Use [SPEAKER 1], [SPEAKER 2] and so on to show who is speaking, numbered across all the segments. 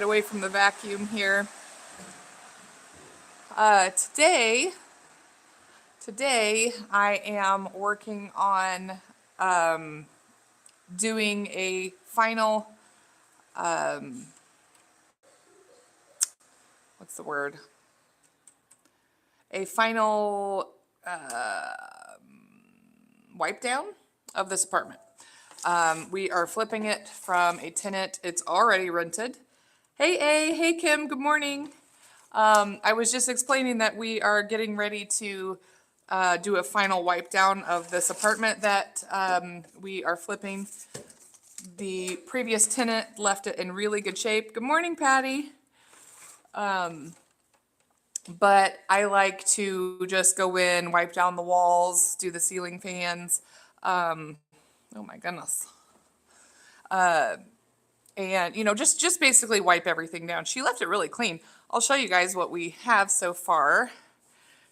[SPEAKER 1] away from the vacuum here. Today I am working on doing a final, what's the word? A final wipe down of this apartment. We are flipping it from a tenant. It's already rented. Hey, A. Hey, Kim. Good morning. I was just explaining that we are getting ready to do a final wipe down of this apartment that we are flipping. The previous tenant left it in really good shape. Good morning, Patty. But I like to just go in, wipe down the walls, do the ceiling fans. Oh my goodness. And just basically wipe everything down. She left it really clean. I'll show you guys what we have so far.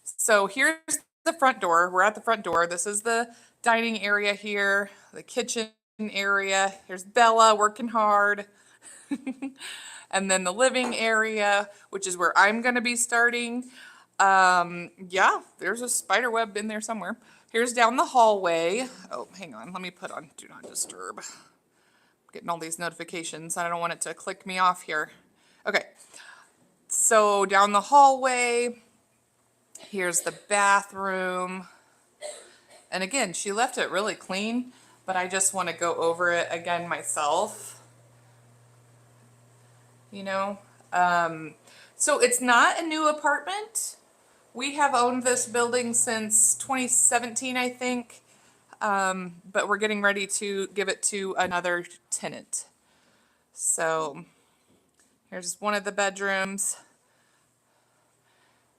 [SPEAKER 1] So here's the front door. We're at the front door. This is the dining area here, the kitchen area. Here's Bella working hard. And then the living area, which is where I'm going to be starting. Yeah, there's a spider web in there somewhere. Here's down the hallway. Oh, hang on. Let me put on Do Not Disturb. Getting all these notifications. I don't want it to click me off here. Okay, so down the hallway, here's the bathroom. And again, she left it really clean, but I just want to go over it again myself. So it's not a new apartment. We have owned this building since 2017, I think. But we're getting ready to give it to another tenant. So here's one of the bedrooms.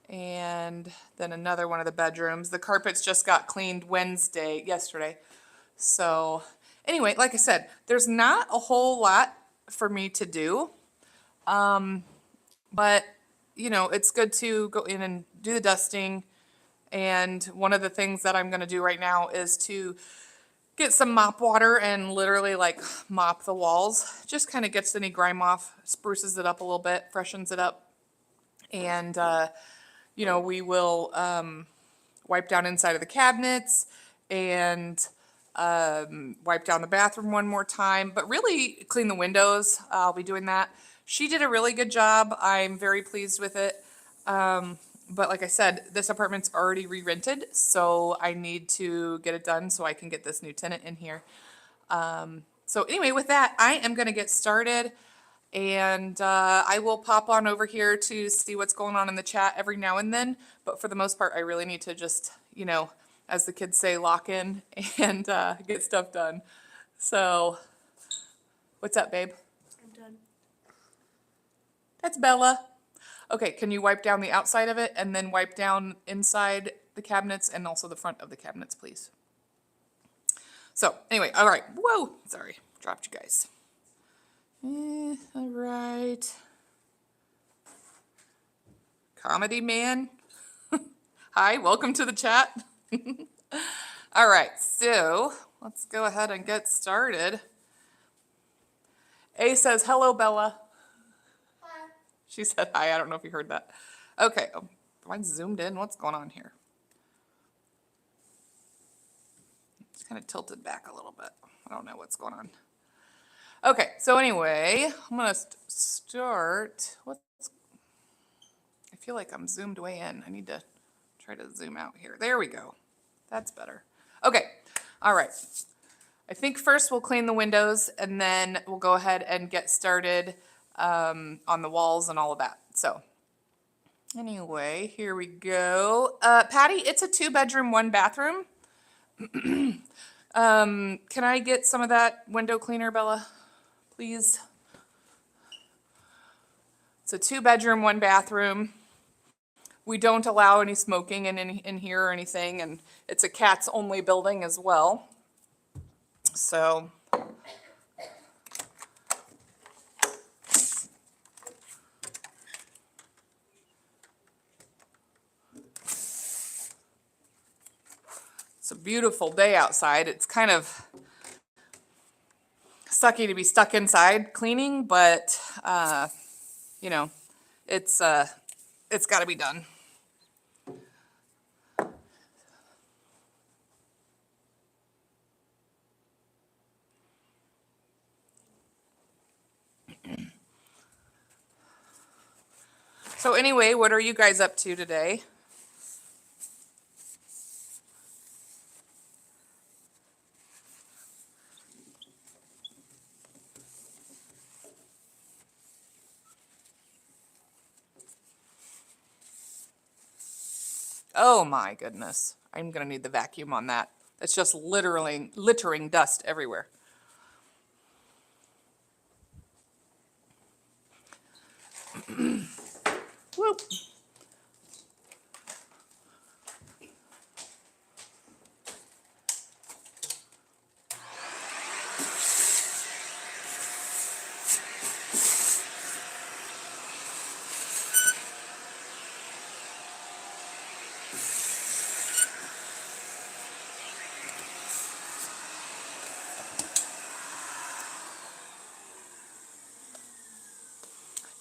[SPEAKER 1] And then another one of the bedrooms. The carpets just got cleaned yesterday. So anyway, like I said, there's not a whole lot for me to do. But it's good to go in and do the dusting. And one of the things that I'm going to do right now is to get some mop water and literally mop the walls. Just kind of gets any grime off, spruces it up a little bit, freshens it up. And, we will wipe down inside of the cabinets and wipe down the bathroom one more time. But really clean the windows. I'll be doing that. She did a really good job. I'm very pleased with it. But like I said, this apartment's already re-rented, so I need to get it done so I can get this new tenant in here. So anyway, with that, I am going to get started, and I will pop on over here to see what's going on in the chat every now and then. But for the most part, I really need to just, as the kids say, lock in and get stuff done. So what's up, babe?
[SPEAKER 2] I'm done.
[SPEAKER 1] That's Bella. Okay, can you wipe down the outside of it and then wipe down inside the cabinets and also the front of the cabinets, please? So anyway, all right. Whoa, sorry, dropped you guys. All right. Comedy man. Hi, welcome to the chat. All right, so let's go ahead and get started. A says, hello, Bella. She said hi. I don't know if you heard that. Okay. Oh, mine's zoomed in. What's going on here? It's kind of tilted back a little bit. I don't know what's going on. Okay. So anyway, I'm going to start. I feel like I'm zoomed way in. I need to try to zoom out here. There we go. That's better. Okay. All right. I think first we'll clean the windows and then we'll go ahead and get started on the walls and all of that. So anyway, here we go. Patty, it's a 2-bedroom, 1-bathroom. Can I get some of that window cleaner, Bella, please? It's a 2-bedroom, 1-bathroom. We don't allow any smoking in here or anything, and it's a cats only building as well. So it's a beautiful day outside. It's kind of sucky to be stuck inside cleaning, but you know, it's got to be done. So anyway, what are you guys up to today? Oh my goodness. I'm going to need the vacuum on that. It's just literally littering dust everywhere. Whoop.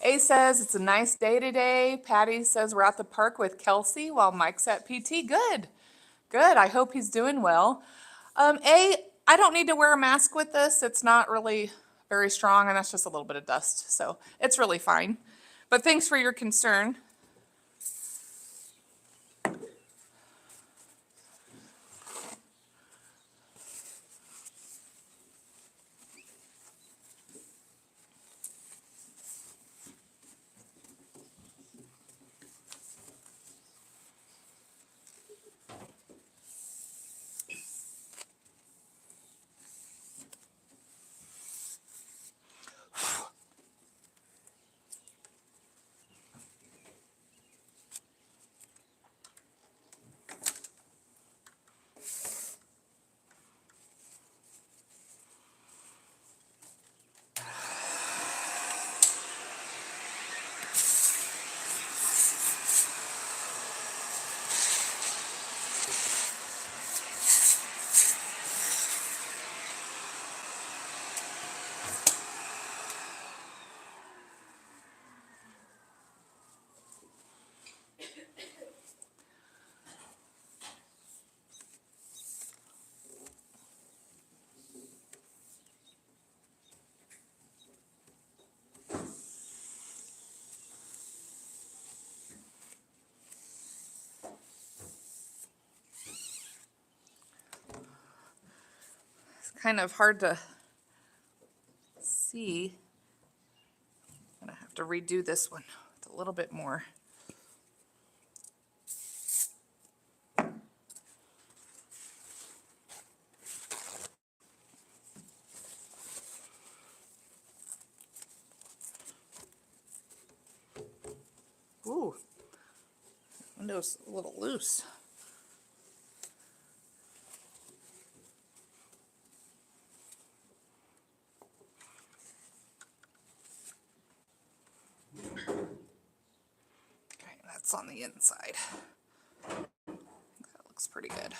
[SPEAKER 1] A says it's a nice day today. Patty says we're at the park with Kelsey while Mike's at PT. Good. Good. I hope he's doing well. I don't need to wear a mask with this. It's not really very strong, and that's just a little bit of dust. So it's really fine. But thanks for your concern. Kind of hard to see. I'm gonna have to redo this one with a little bit more. Ooh, window's a little loose. Okay, that's on the inside. That looks pretty good.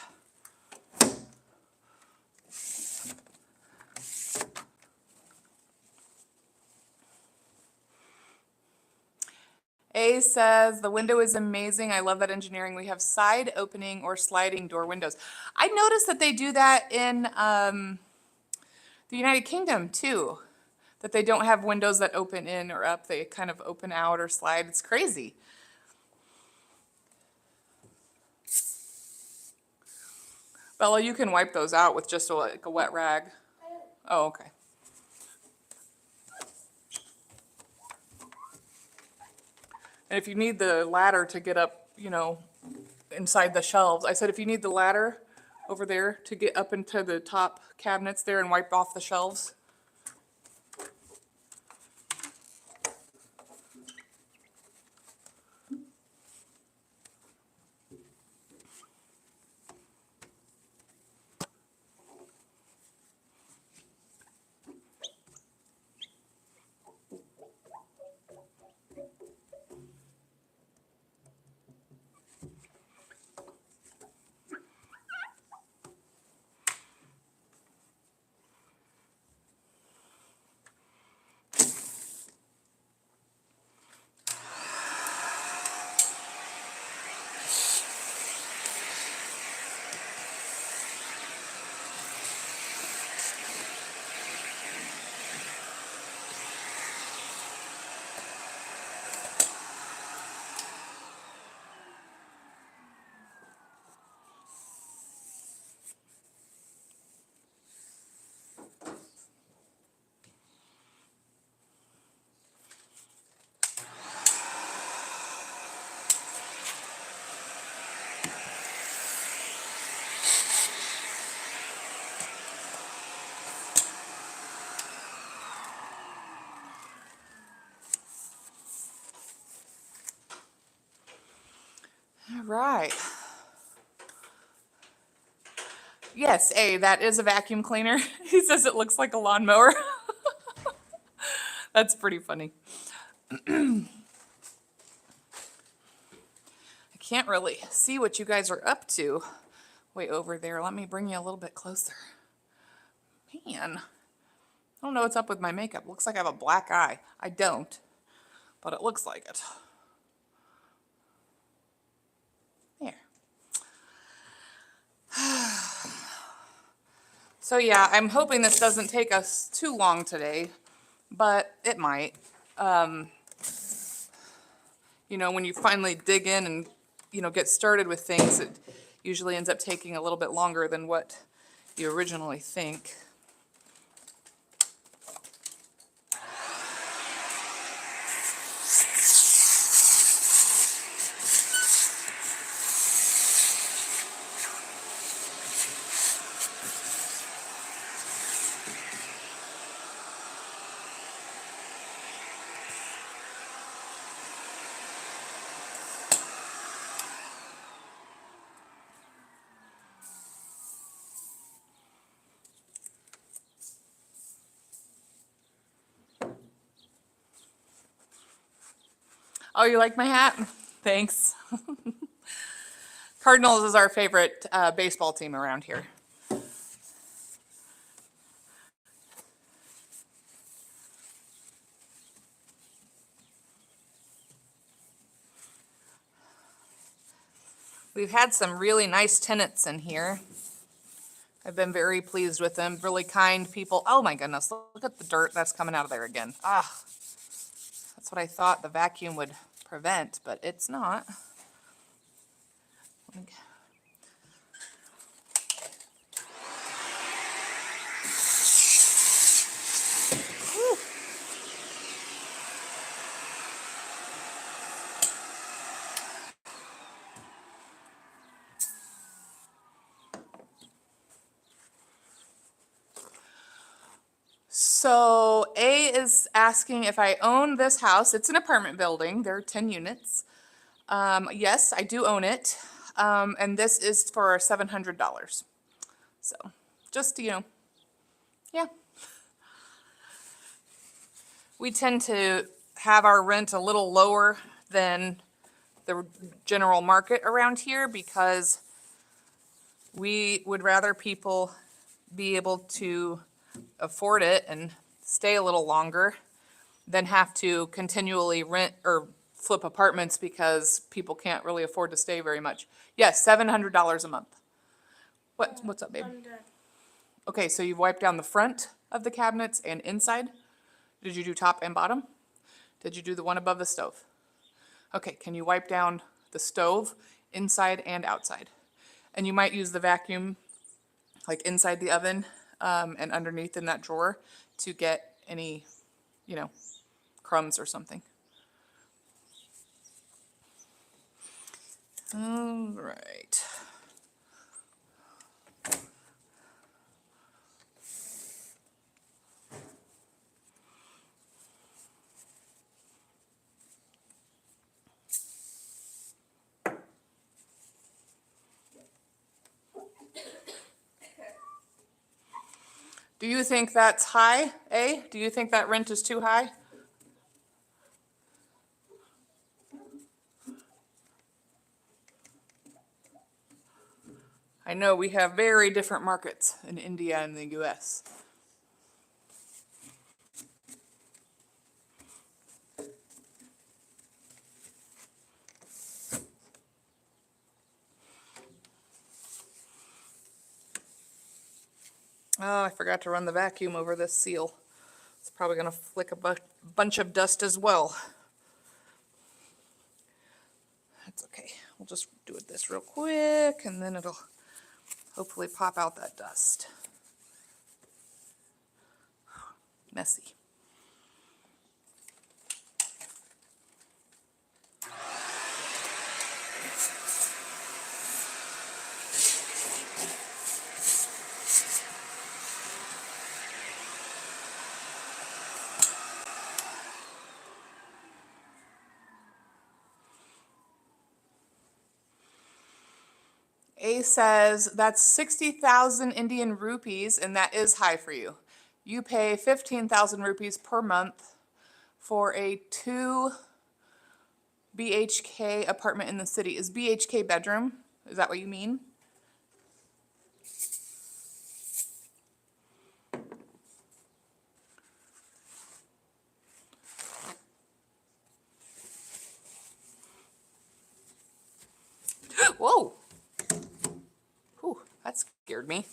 [SPEAKER 1] A says, the window is amazing. I love that engineering. We have side opening or sliding door windows. I noticed that they do that in the United Kingdom too, that they don't have windows that open in or up. They kind of open out or slide. It's crazy. Bella, you can wipe those out with just like a wet rag. Oh, okay. And if you need the ladder to get up, you know, inside the shelves, I said if you need the ladder over there to get up into the top cabinets there and wipe off the shelves. All right. Yes, that is a vacuum cleaner. He says it looks like a lawnmower. That's pretty funny. I can't really see what you guys are up to way over there. Let me bring you a little bit closer. Man, I don't know what's up with my makeup. Looks like I have a black eye. I don't, but it looks like it. There. So yeah, I'm hoping this doesn't take us too long today, but it might. You know, when you finally dig in and, you know, get started with things, it usually ends up taking a little bit longer than what you originally think. Oh, you like my hat? Thanks. Cardinals is our favorite baseball team around here. We've had some really nice tenants in here. I've been very pleased with them. Really kind people. Oh my goodness, look at the dirt that's coming out of there again. Ah, that's what I thought the vacuum would prevent, but it's not. So A is asking if I own this house. It's an apartment building. There are 10 units. Yes, I do own it. And this is for $700. So just, you know, yeah. We tend to have our rent a little lower than the general market around here because we would rather people be able to afford it and stay a little longer than have to continually rent or flip apartments because people can't really afford to stay very much. Yes, $700 a month. What's up, babe?
[SPEAKER 2] I'm done.
[SPEAKER 1] Okay, so you've wiped down the front of the cabinets and inside? Did you do top and bottom? Did you do the one above the stove? Okay, can you wipe down the stove inside and outside? And you might use the vacuum like inside the oven and underneath in that drawer to get any, you know, crumbs or something. All right. Do you think that's high, A? Do you think that rent is too high? I know we have very different markets in India and the US. Oh, I forgot to run the vacuum over this seal. It's probably going to flick a bunch of dust as well. That's okay. We'll just do it this real quick and then it'll hopefully pop out that dust. Messy. A says that's 60,000 Indian rupees, and that is high for you. You pay 15,000 rupees per month for a 2 BHK apartment in the city. Is BHK bedroom? Is that what you mean? Whoa! Whew, that scared me.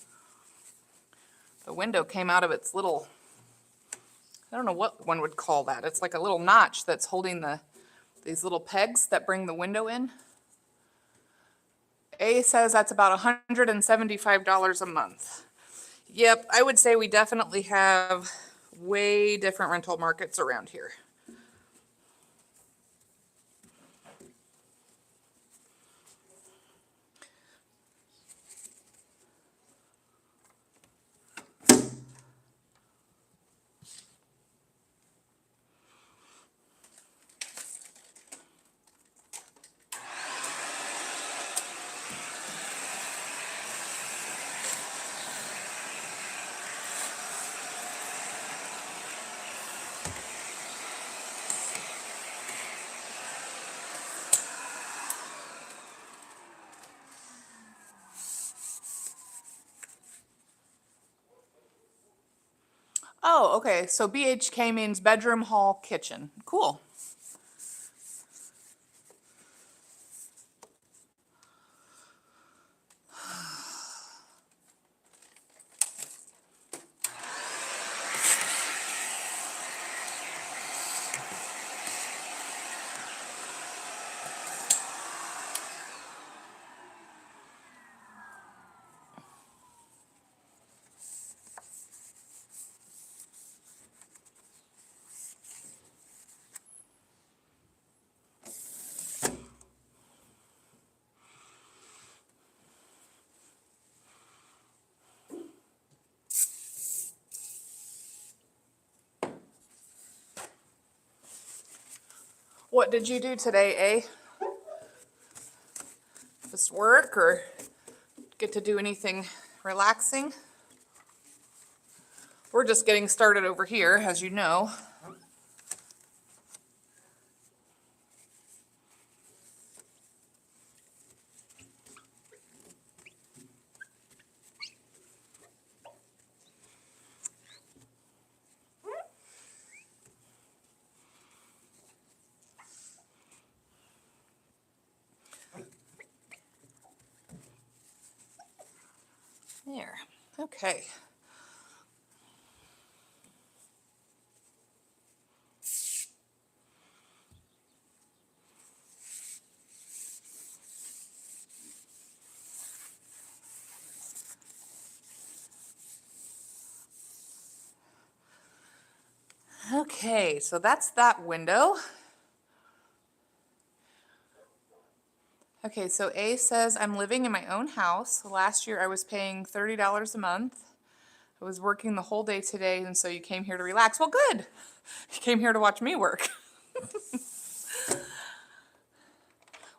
[SPEAKER 1] The window came out of its little, I don't know what one would call that. It's like a little notch that's holding these little pegs that bring the window in. A says that's about $175 a month. Yep, I would say we definitely have way different rental markets around here. Oh, okay. So BHK means bedroom, hall, kitchen. Cool. What did you do today, eh? Just work or get to do anything relaxing? We're just getting started over here, as you know. There, okay. Okay, so that's that window. Okay, so A says, I'm living in my own house. Last year I was paying $30 a month. I was working the whole day today, and so you came here to relax. Well, good. You came here to watch me work.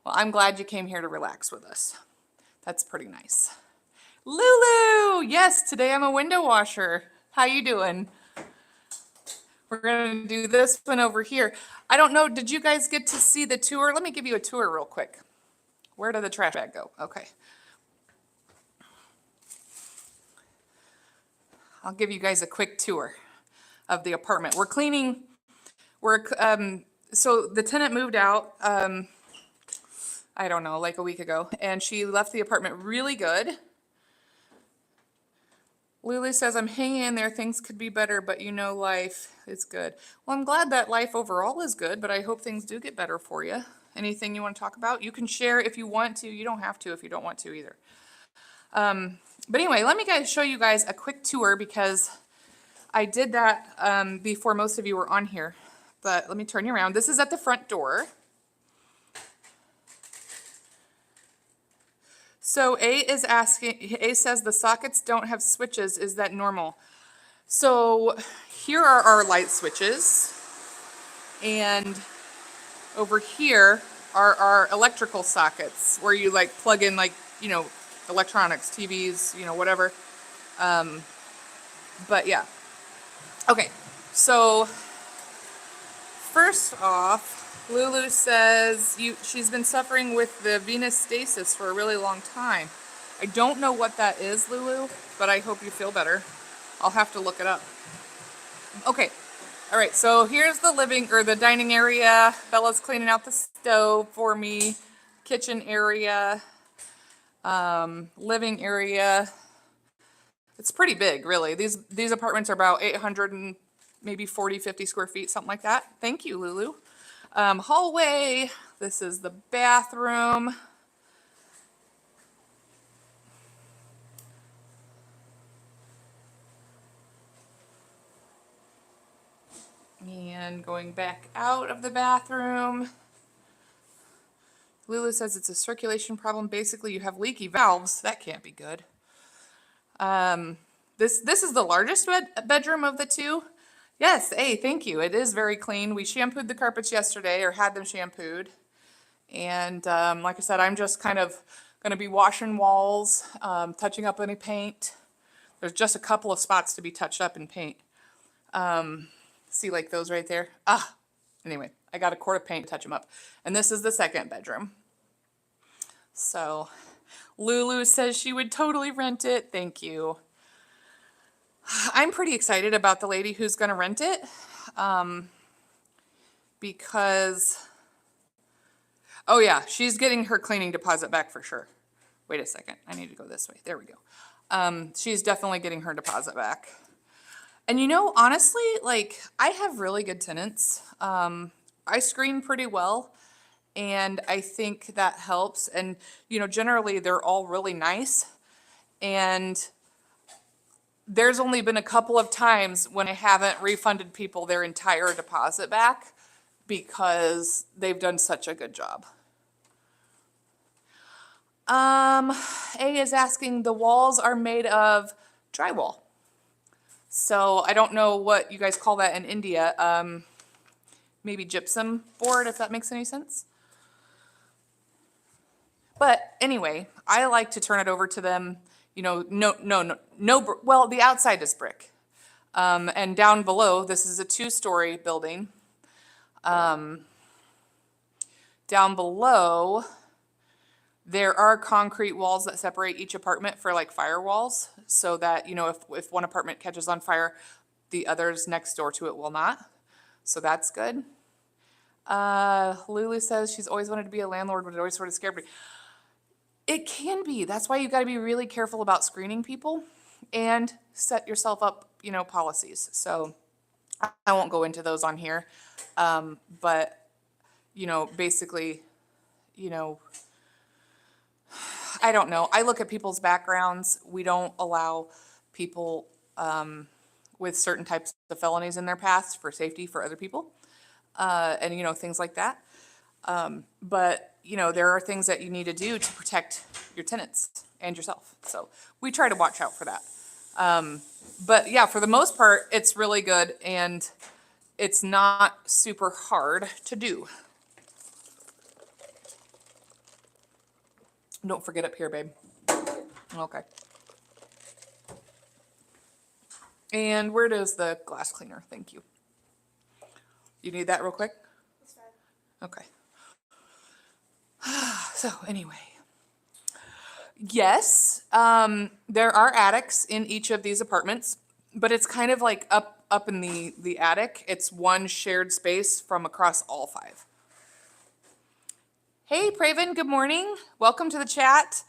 [SPEAKER 1] Well, I'm glad you came here to relax with us. That's pretty nice. Lulu! Yes, today I'm a window washer. How you doing? We're going to do this one over here. I don't know, did you guys get to see the tour? Let me give you a tour real quick. Where did the trash bag go? Okay. I'll give you guys a quick tour of the apartment. We're cleaning, so the tenant moved out, I don't know, like a week ago, and she left the apartment really good. Lulu says, I'm hanging in there, things could be better, but you know life is good. Well, I'm glad that life overall is good, but I hope things do get better for you. Anything you want to talk about? You can share if you want to. You don't have to if you don't want to either. But anyway, let me show you guys a quick tour because I did that before most of you were on here. But let me turn you around. This is at the front door. So A says the sockets don't have switches. Is that normal? So here are our light switches. And over here are our electrical sockets where you like plug in like, you know, electronics, TVs, whatever. But yeah. Okay, so first off, Lulu says she's been suffering with the venous stasis for a really long time. I don't know what that is, Lulu, but I hope you feel better. I'll have to look it up. Okay, all right, so here's the dining area. Bella's cleaning out the stove for me. Kitchen area, living area. It's pretty big, really. These apartments are about 800 and maybe 40, 50 square feet, something like that. Thank you, Lulu. Hallway. This is the bathroom. And going back out of the bathroom. Lulu says it's a circulation problem. Basically, you have leaky valves. That can't be good. This is the largest bedroom of the two. Yes, hey, thank you. It is very clean. We shampooed the carpets yesterday, or had them shampooed. And like I said, I'm just kind of going to be washing walls, touching up any paint. There's just a couple of spots to be touched up in paint. See, like those right there? Anyway, I got a quart of paint to touch them up. And this is the second bedroom. So Lulu says she would totally rent it. Thank you. I'm pretty excited about the lady who's going to rent it, because, oh yeah, she's getting her cleaning deposit back for sure. Wait a second, I need to go this way. There we go. She's definitely getting her deposit back. And honestly, like, I have really good tenants. I screen pretty well, and I think that helps. And, generally they're all really nice. And there's only been a couple of times when I haven't refunded people their entire deposit back because they've done such a good job. A is asking, the walls are made of drywall. So I don't know what you guys call that in India. Maybe gypsum board, if that makes any sense. But anyway, I like to turn it over to them. No, well, the outside is brick. And down below, this is a 2-story building. Down below, there are concrete walls that separate each apartment for like firewalls, so that, if one apartment catches on fire, the others next door to it will not. So that's good. Lulu says she's always wanted to be a landlord, but it always sort of scared me. It can be. That's why you've got to be really careful about screening people and set yourself up, policies. So I won't go into those on here. But, basically, I don't know. I look at people's backgrounds. We don't allow people with certain types of felonies in their past for safety for other people, and, things like that. But, there are things that you need to do to protect your tenants and yourself. So we try to watch out for that. But yeah, for the most part, it's really good, and it's not super hard to do. Don't forget up here, babe. Okay. And where does the glass cleaner? Thank you. You need that real quick? Okay. So anyway, yes, there are attics in each of these apartments, but it's kind of like up in the attic. It's one shared space from across all 5. Hey, Praven, good morning. Welcome to the chat.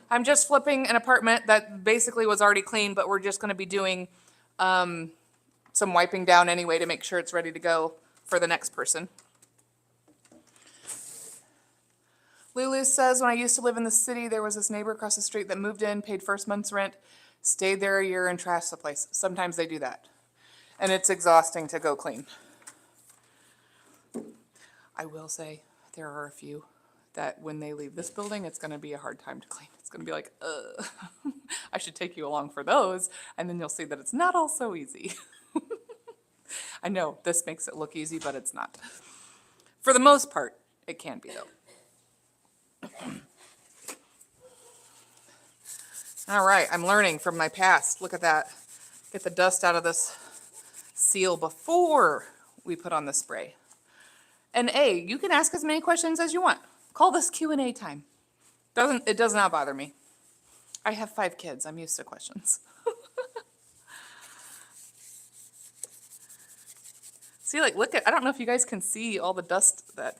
[SPEAKER 1] I'm just flipping an apartment that basically was already clean, but we're just going to be doing some wiping down anyway to make sure it's ready to go for the next person. Lulu says, when I used to live in the city, there was this neighbor across the street that moved in, paid first month's rent, stayed there a year, and trashed the place. Sometimes they do that. And it's exhausting to go clean. I will say there are a few that when they leave this building, it's going to be a hard time to clean. It's going to be like, I should take you along for those. And then you'll see that it's not all so easy. I know this makes it look easy, but it's not. For the most part, it can be though. All right, I'm learning from my past. Look at that. Get the dust out of this seal before we put on the spray. And you can ask as many questions as you want. Call this Q&A time. It does not bother me. I have 5 kids. I'm used to questions. See, like, look at, I don't know if you guys can see all the dust that,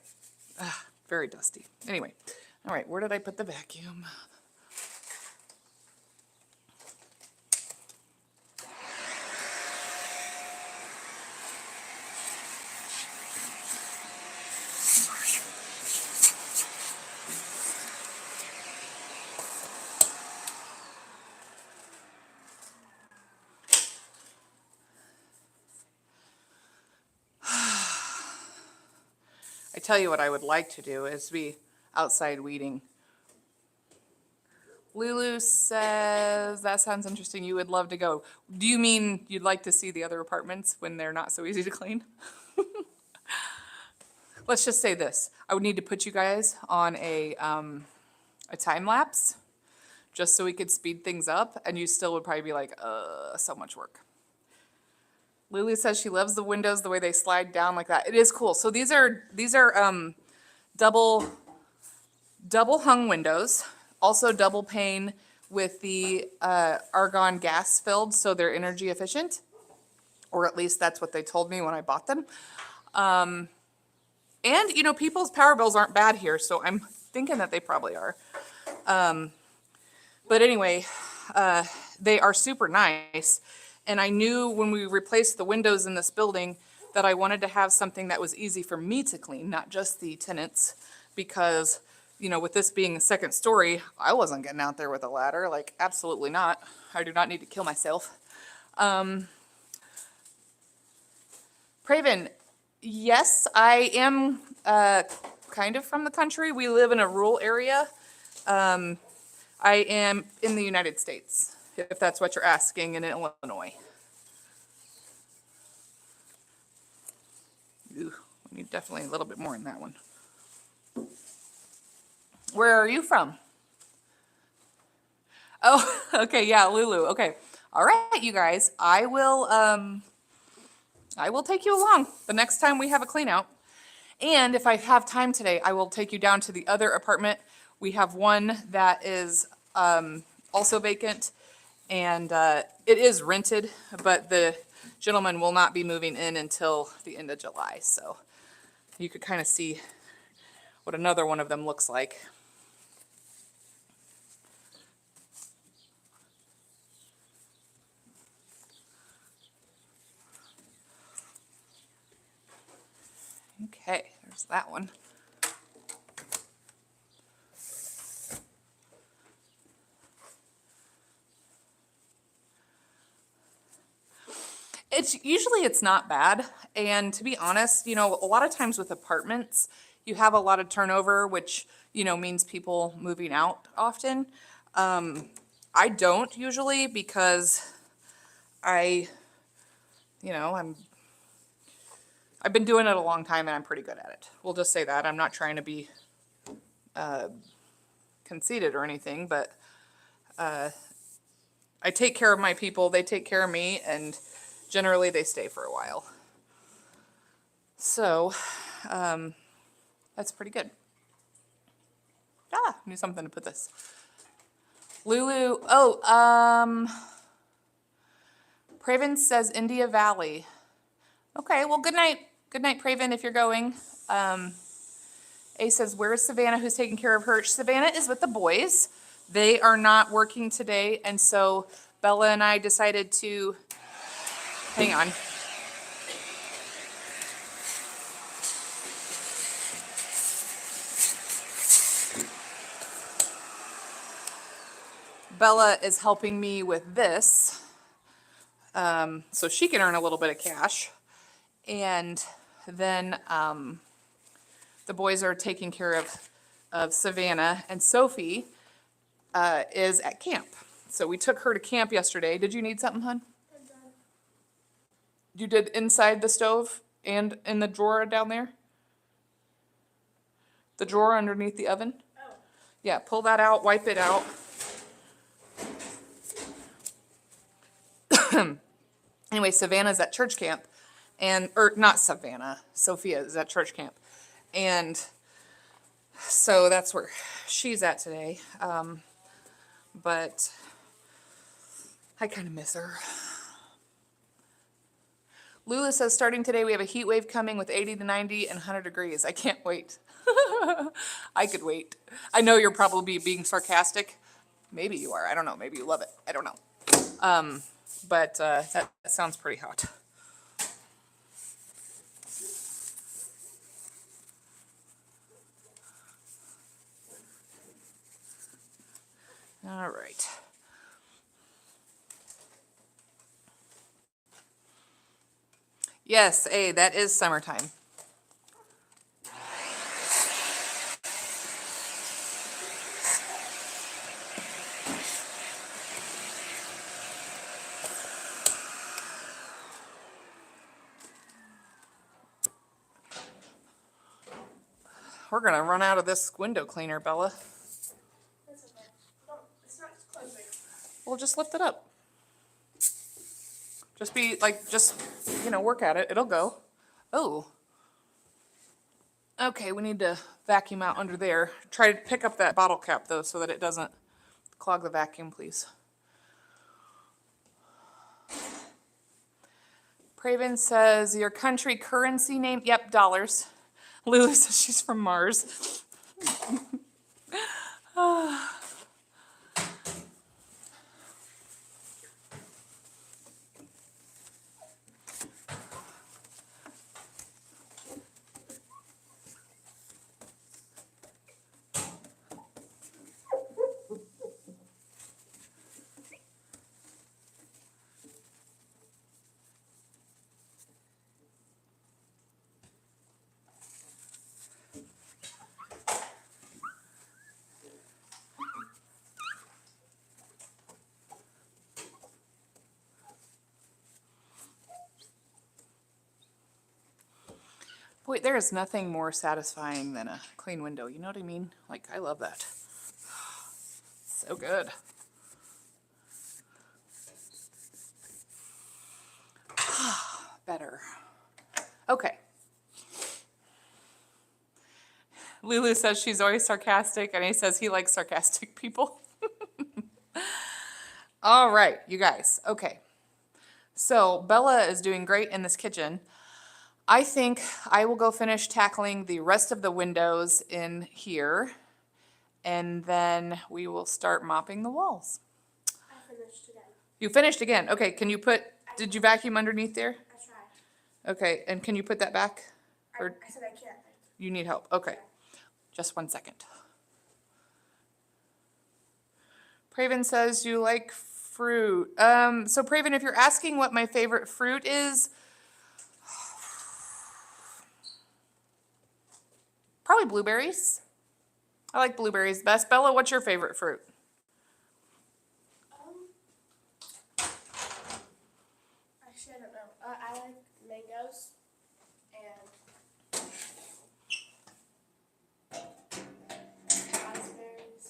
[SPEAKER 1] very dusty. Anyway, all right, where did I put the vacuum? I tell you what I would like to do is be outside weeding. Lulu says, that sounds interesting. You would love to go. Do you mean you'd like to see the other apartments when they're not so easy to clean? Let's just say this. I would need to put you guys on a time lapse just so we could speed things up, and you still would probably be like, so much work. Lily says she loves the windows, the way they slide down like that. It is cool. So these are double hung windows, also double pane with the argon gas filled, so they're energy efficient, or at least that's what they told me when I bought them. And you know, people's power bills aren't bad here, so I'm thinking that they probably are. But anyway, they are super nice. And I knew when we replaced the windows in this building that I wanted to have something that was easy for me to clean, not just the tenants, because, you know, with this being a second story, I wasn't getting out there with a ladder, like absolutely not. I do not need to kill myself. Praven, yes, I am kind of from the country. We live in a rural area. I am in the United States, if that's what you're asking, in Illinois. Ooh, we need definitely a little bit more in that one. Where are you from? Oh, okay, yeah, Lulu. Okay, all right, you guys. I will take you along the next time we have a clean out. And if I have time today, I will take you down to the other apartment. We have one that is also vacant, and it is rented, but the gentleman will not be moving in until the end of July. So you could kind of see what another one of them looks like. Okay, there's that one. It's not bad. And to be honest, you know, a lot of times with apartments, you have a lot of turnover, which, you know, means people moving out often. I don't usually because I've been doing it a long time and I'm pretty good at it. We'll just say that. I'm not trying to be conceited or anything, but I take care of my people, they take care of me, and generally they stay for a while. So that's pretty good. Knew something to put this. Lulu, Praven says India Valley. Okay, well, good night. Good night, Praven, if you're going. A says, where is Savannah? Who's taking care of her? Savannah is with the boys. They are not working today, and so Bella and I decided to, hang on. Bella is helping me with this, so she can earn a little bit of cash. And then the boys are taking care of Savannah, and Sophie is at camp. So we took her to camp yesterday. Did you need something, hon? You did inside the stove and in the drawer down there? The drawer underneath the oven? Oh. Yeah, pull that out, wipe it out. Anyway, Savannah's at church camp, or not Savannah, Sophia is at church camp. And so that's where she's at today. But I kind of miss her. Lula says, starting today, we have a heat wave coming with 80 to 90 and 100 degrees. I can't wait. I could wait. I know you're probably being sarcastic. Maybe you are. I don't know. Maybe you love it. I don't know. But that sounds pretty hot. All right. Yes, that is summertime. We're going to run out of this window cleaner, Bella.
[SPEAKER 2] That's okay. No, it's not closing.
[SPEAKER 1] Well, just lift it up. Just work at it. It'll go. Oh. Okay, we need to vacuum out under there. Try to pick up that bottle cap, though, so that it doesn't clog the vacuum, please. Praven says, your country currency name? Yep, dollars. Lulu says she's from Mars. Boy, there is nothing more satisfying than a clean window. You know what I mean? Like, I love that. So good. Better. Okay. Lulu says she's always sarcastic, and he says he likes sarcastic people. All right, you guys. Okay. So Bella is doing great in this kitchen. I think I will go finish tackling the rest of the windows in here, and then we will start mopping the walls.
[SPEAKER 2] I finished again.
[SPEAKER 1] You finished again. Okay, did you vacuum underneath there?
[SPEAKER 2] I tried.
[SPEAKER 1] Okay, and can you put that back? Or
[SPEAKER 2] I said I can't.
[SPEAKER 1] you need help? Okay, just 1 second. Praven says you like fruit. So Praven, if you're asking what my favorite fruit is, probably blueberries. I like blueberries best. Bella, what's your favorite fruit?
[SPEAKER 2] Actually, I don't know. I like mangoes and raspberries.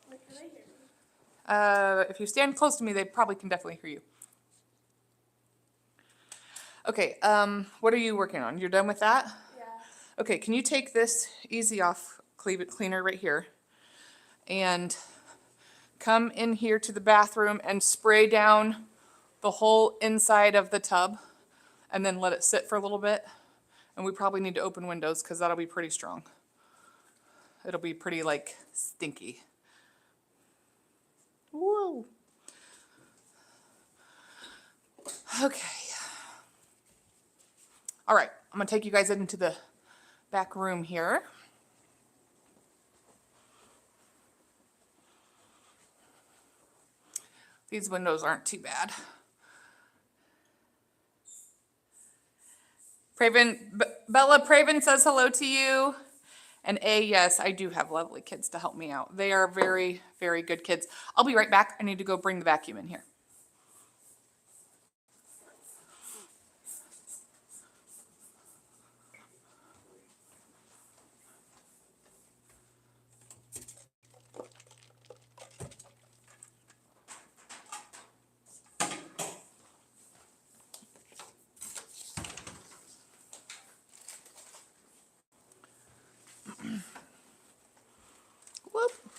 [SPEAKER 2] Wait, can they hear me?
[SPEAKER 1] If you stand close to me, they probably can definitely hear you. Okay, what are you working on? You're done with that?
[SPEAKER 2] Yeah.
[SPEAKER 1] Okay, can you take this Easy Off cleaner right here and come in here to the bathroom and spray down the whole inside of the tub and then let it sit for a little bit. And we probably need to open windows because that'll be pretty strong. It'll be pretty like stinky. Woo. Okay. All right, I'm gonna take you guys into the back room here. These windows aren't too bad. Bella Praven says hello to you. And yes, I do have lovely kids to help me out. They are very, very good kids. I'll be right back. I need to go bring the vacuum in here.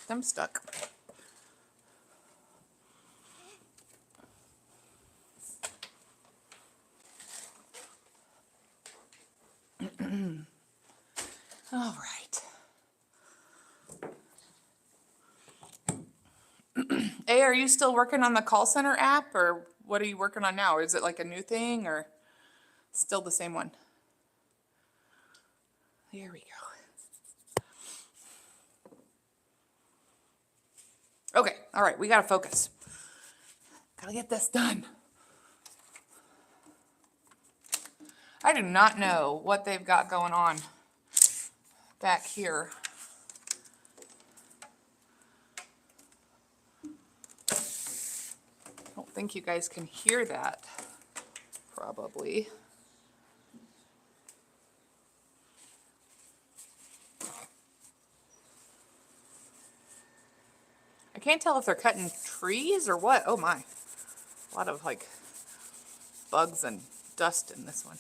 [SPEAKER 1] I'm stuck. All right. Hey, are you still working on the call center app, or what are you working on now? Is it like a new thing, or still the same one? Here we go. Okay, all right, we gotta focus. Gotta get this done. I do not know what they've got going on back here. I don't think you guys can hear that, probably. I can't tell if they're cutting trees or what. Oh my. A lot of like bugs and dust in this one.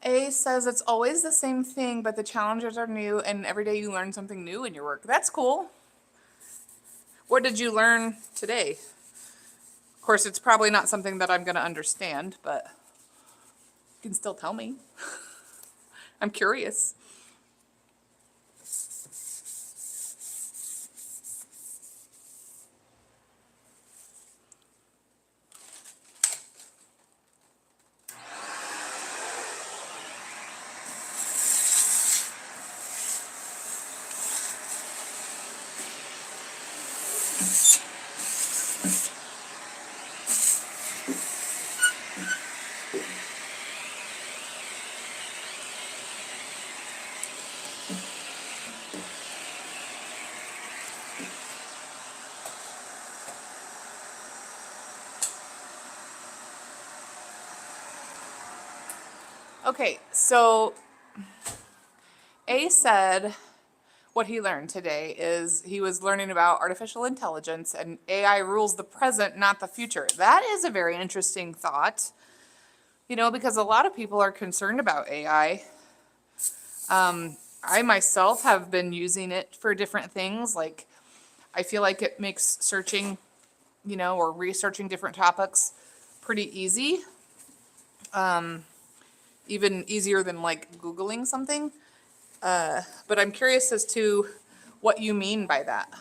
[SPEAKER 1] A says it's always the same thing, but the challenges are new and every day you learn something new in your work. That's cool. What did you learn today? Of course, it's probably not something that I'm going to understand, but you can still tell me. I'm curious. Okay, so A said what he learned today is he was learning about artificial intelligence and AI rules the present, not the future. That is a very interesting thought, you know, because a lot of people are concerned about AI. I myself have been using it for different things. Like, I feel like it makes searching, you know, or researching different topics pretty easy. Even easier than like Googling something. But I'm curious as to what you mean by that.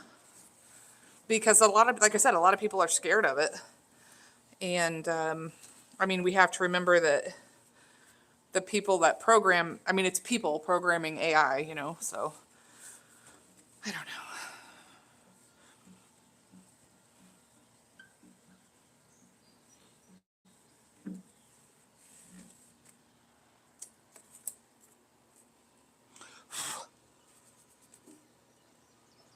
[SPEAKER 1] Because a lot of, like I said, a lot of people are scared of it. And I mean, we have to remember that the people that program, I mean, it's people programming AI, you know, so I don't know.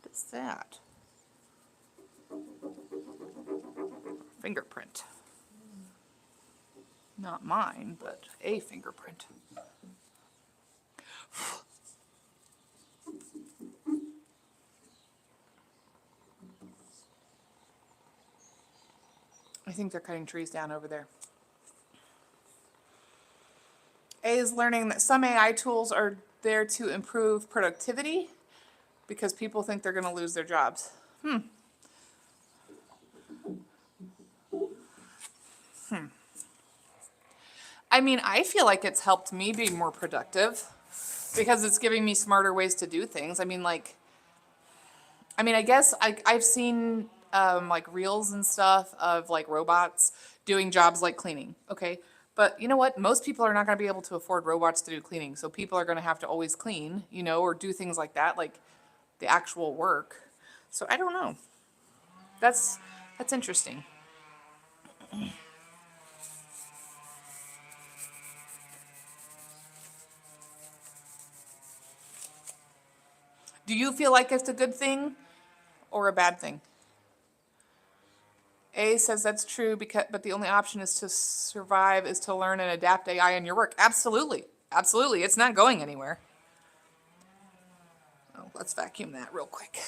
[SPEAKER 1] What is that? Fingerprint. Not mine, but a fingerprint. I think they're cutting trees down over there. A is learning that some AI tools are there to improve productivity because people think they're going to lose their jobs. I mean, I feel like it's helped me be more productive because it's giving me smarter ways to do things. I mean, like, I guess I've seen like reels and stuff of like robots doing jobs like cleaning. Okay. But you know what? Most people are not going to be able to afford robots to do cleaning. So people are going to have to always clean, you know, or do things like that, like the actual work. So I don't know. That's interesting. Do you feel like it's a good thing or a bad thing? A says that's true because, but the only option is to survive is to learn and adapt AI in your work. Absolutely. Absolutely. It's not going anywhere. Oh, let's vacuum that real quick.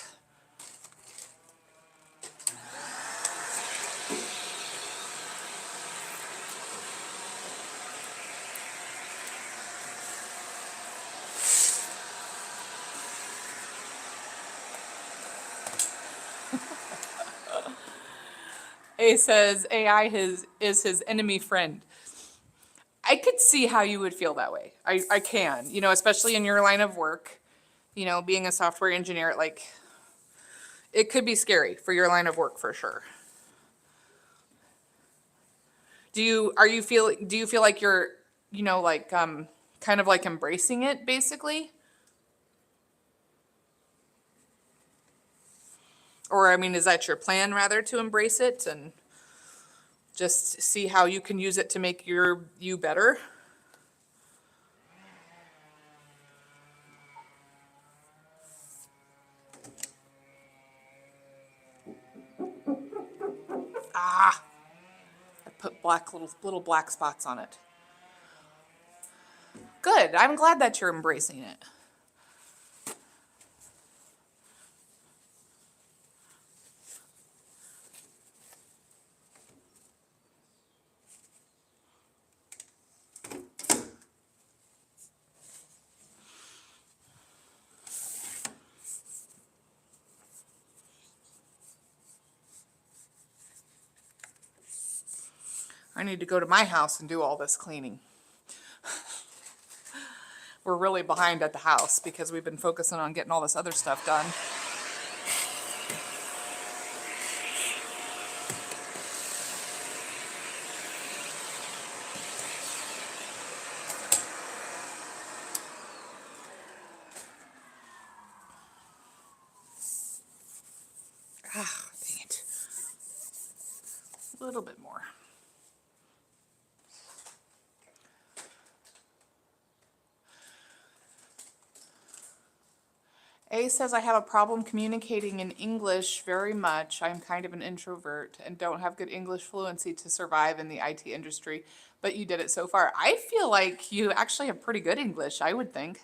[SPEAKER 1] A says AI is his enemy friend. I could see how you would feel that way. I can, especially in your line of work, being a software engineer, like it could be scary for your line of work for sure. Do you feel like you're, kind of like embracing it basically? Or I mean, is that your plan rather to embrace it and just see how you can use it to make you better? Ah, I put little black spots on it. Good. I'm glad that you're embracing it. I need to go to my house and do all this cleaning. We're really behind at the house because we've been focusing on getting all this other stuff done. Ah, dang it. A little bit more. A says, I have a problem communicating in English very much. I'm kind of an introvert and don't have good English fluency to survive in the IT industry, but you did it so far. I feel like you actually have pretty good English, I would think.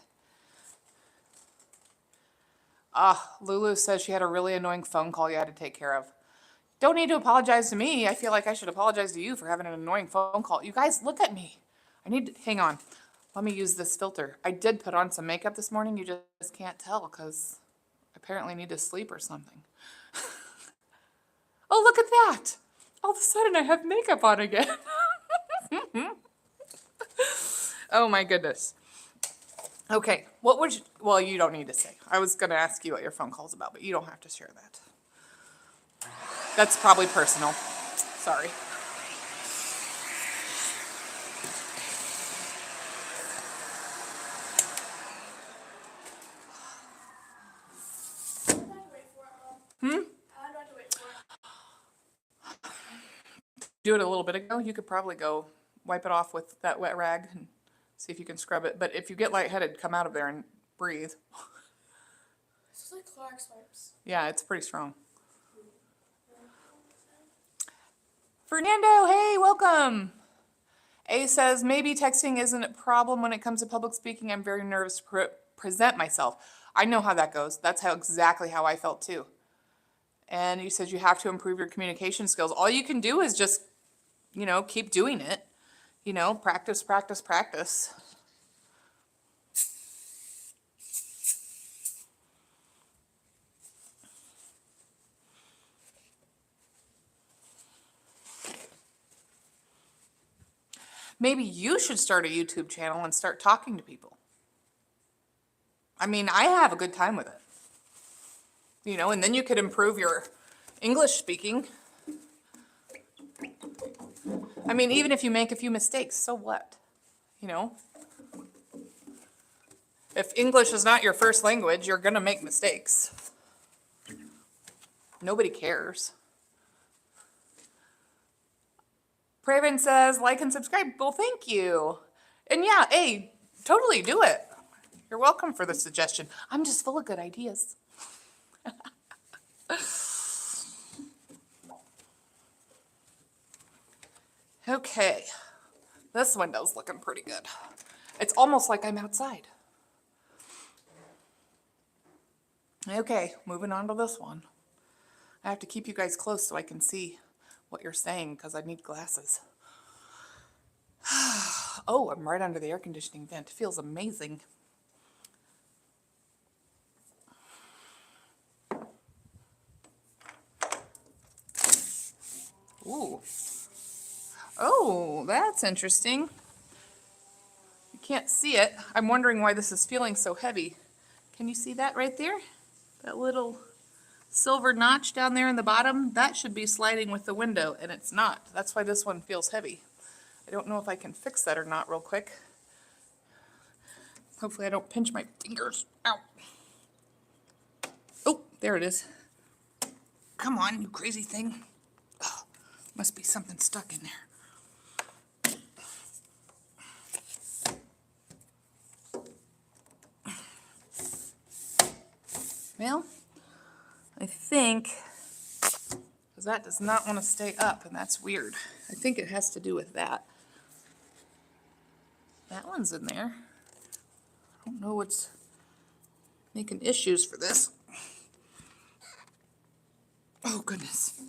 [SPEAKER 1] Lulu says she had a really annoying phone call you had to take care of. Don't need to apologize to me. I feel like I should apologize to you for having an annoying phone call. You guys, look at me. Hang on. Let me use this filter. I did put on some makeup this morning. You just can't tell because I apparently need to sleep or something. Oh, look at that. All of a sudden I have makeup on again. Oh my goodness. Okay, well, you don't need to say. I was going to ask you what your phone call's about, but you don't have to share that. That's probably personal. Sorry.
[SPEAKER 2] How do I have to wait for it, Mom? How do I have to wait for it?
[SPEAKER 1] Do it a little bit ago. You could probably go wipe it off with that wet rag and see if you can scrub it. But if you get lightheaded, come out of there and breathe.
[SPEAKER 2] This is like Clorox wipes.
[SPEAKER 1] Yeah, it's pretty strong. Fernando, hey, welcome. A says, maybe texting isn't a problem when it comes to public speaking. I'm very nervous to present myself. I know how that goes. That's exactly how I felt too. And you said you have to improve your communication skills. All you can do is just, keep doing it. Practice, practice, practice. Maybe you should start a YouTube channel and start talking to people. I mean, I have a good time with it. And then you could improve your English speaking. I mean, even if you make a few mistakes, so what? If English is not your first language, you're going to make mistakes. Nobody cares. Praven says, like and subscribe. Well, thank you. And yeah, hey, totally do it. You're welcome for the suggestion. I'm just full of good ideas. Okay, this window's looking pretty good. It's almost like I'm outside. Okay, moving on to this one. I have to keep you guys close so I can see what you're saying because I need glasses. Oh, I'm right under the air conditioning vent. It feels amazing. Ooh. Oh, that's interesting. You can't see it. I'm wondering why this is feeling so heavy. Can you see that right there? That little silver notch down there in the bottom? That should be sliding with the window, and it's not. That's why this one feels heavy. I don't know if I can fix that or not real quick. Hopefully I don't pinch my fingers. Ow. Oh, there it is. Come on, you crazy thing. Oh, must be something stuck in there. Well, I think, because that does not want to stay up, and that's weird. I think it has to do with that. That one's in there. I don't know what's making issues for this. Oh, goodness.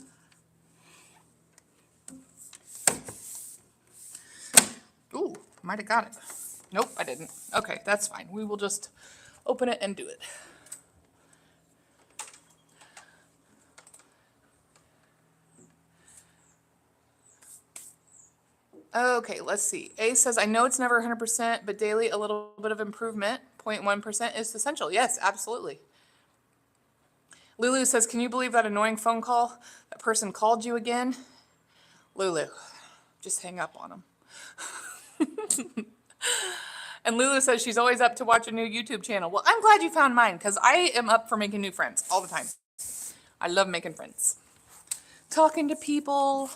[SPEAKER 1] Ooh, might have got it. Nope, I didn't. Okay, that's fine. We will just open it and do it. Okay, let's see. A says, I know it's never 100%, but daily a little bit of improvement, 0.1% is essential. Yes, absolutely. Lulu says, can you believe that annoying phone call? That person called you again? Lulu, just hang up on them. And Lulu says she's always up to watch a new YouTube channel. Well, I'm glad you found mine, because I am up for making new friends all the time. I love making friends. Talking to people.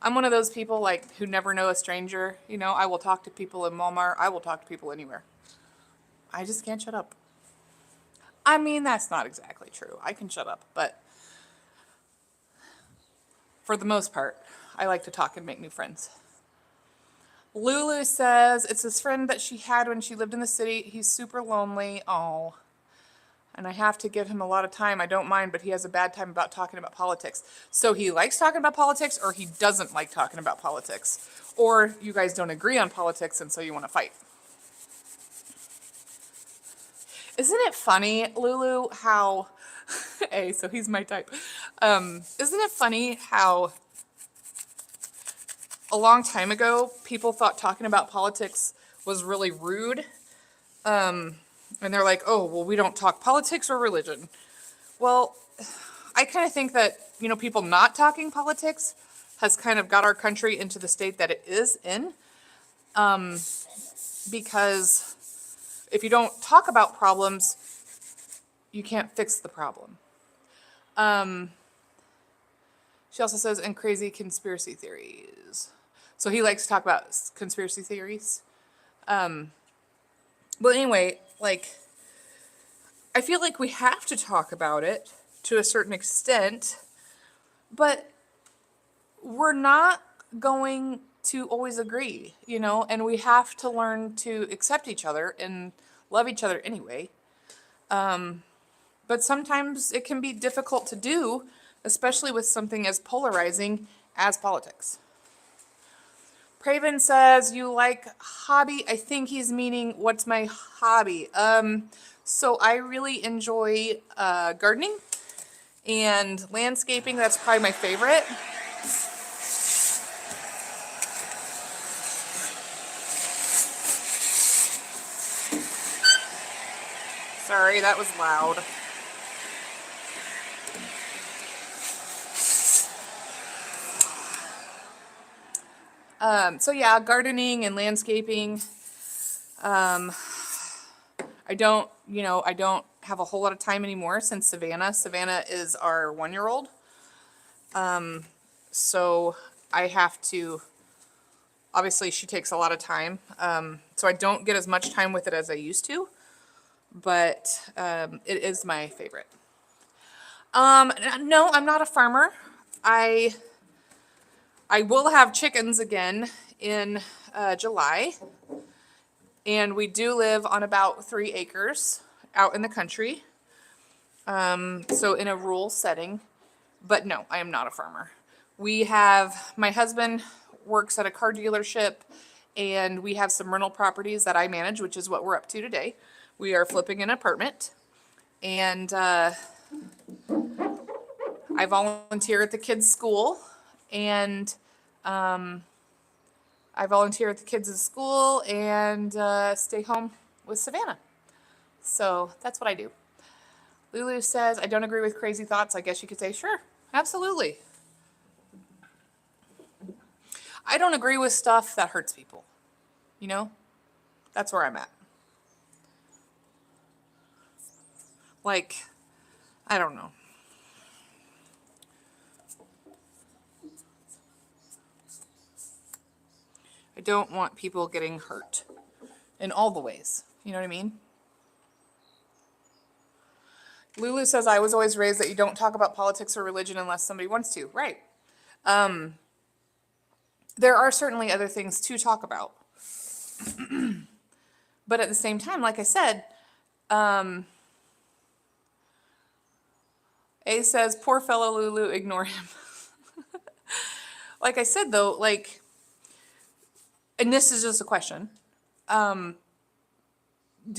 [SPEAKER 1] I'm one of those people like who never know a stranger. You know, I will talk to people in Walmart. I will talk to people anywhere. I just can't shut up. I mean, that's not exactly true. I can shut up, but for the most part, I like to talk and make new friends. Lulu says it's this friend that she had when she lived in the city. He's super lonely. Oh. And I have to give him a lot of time. I don't mind, but he has a bad time about talking about politics. So he likes talking about politics, or he doesn't like talking about politics. Or you guys don't agree on politics, and so you want to fight. Isn't it funny, Lulu, how... Hey, so he's my type. Isn't it funny how a long time ago, people thought talking about politics was really rude? And they're like, oh, well, we don't talk politics or religion. Well, I kind of think that, you know, people not talking politics has kind of got our country into the state that it is in. Because if you don't talk about problems, you can't fix the problem. She also says, and crazy conspiracy theories. So he likes to talk about conspiracy theories. But anyway, like, I feel like we have to talk about it to a certain extent, but we're not going to always agree, you know, and we have to learn to accept each other and love each other anyway. But sometimes it can be difficult to do, especially with something as polarizing as politics. Praven says, you like hobby? I think he's meaning, what's my hobby? So I really enjoy gardening and landscaping. That's probably my favorite. Sorry, that was loud. So yeah, gardening and landscaping. I don't have a whole lot of time anymore since Savannah. Savannah is our 1-year-old. So I have to, obviously she takes a lot of time. So I don't get as much time with it as I used to, but it is my favorite. No, I'm not a farmer. I will have chickens again in July. And we do live on about 3 acres out in the country. So in a rural setting. But no, I am not a farmer. My husband works at a car dealership, and we have some rental properties that I manage, which is what we're up to today. We are flipping an apartment. And I volunteer at the kids' school. and I volunteer with the kids at school and stay home with Savannah. So that's what I do. Lulu says, I don't agree with crazy thoughts. I guess you could say, sure, absolutely. I don't agree with stuff that hurts people. You know? That's where I'm at. Like, I don't know. I don't want people getting hurt in all the ways. You know what I mean? Lulu says, I was always raised that you don't talk about politics or religion unless somebody wants to. Right. There are certainly other things to talk about. But at the same time, like I said, A says, poor fellow Lulu, ignore him. Like I said, though, like, and this is just a question. Do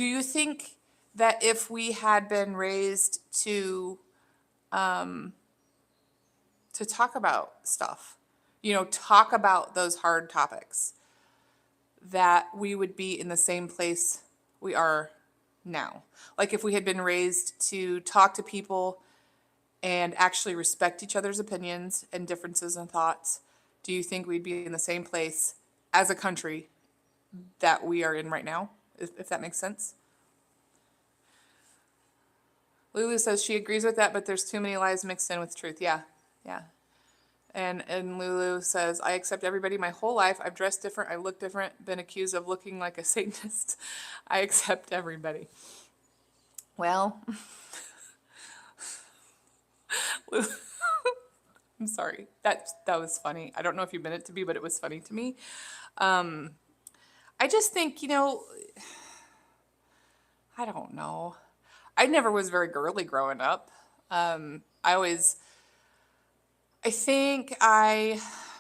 [SPEAKER 1] you think that if we had been raised to talk about stuff, you know, talk about those hard topics, that we would be in the same place we are now? Like if we had been raised to talk to people and actually respect each other's opinions and differences and thoughts, do you think we'd be in the same place as a country that we are in right now, if that makes sense? Lulu says she agrees with that, but there's too many lies mixed in with truth. Yeah, yeah. And Lulu says, I accept everybody my whole life. I've dressed different. I look different. Been accused of looking like a Satanist. I accept everybody. Well, I'm sorry. That was funny. I don't know if you meant it to be, but it was funny to me. I just think, you know, I don't know. I never was very girly growing up. I think I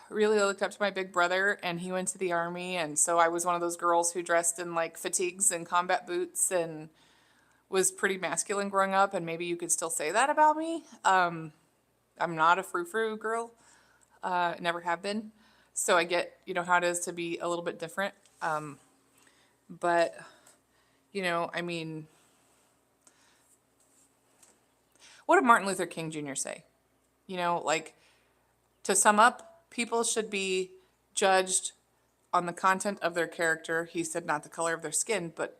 [SPEAKER 1] really looked up to my big brother, and he went to the army, and so I was one of those girls who dressed in like fatigues and combat boots and was pretty masculine growing up, and maybe you could still say that about me. I'm not a frou-frou girl, never have been. So I get, you know, how it is to be a little bit different. But, you know, I mean, what did Martin Luther King Jr. say? You know, like, to sum up, people should be judged on the content of their character. He said not the color of their skin, but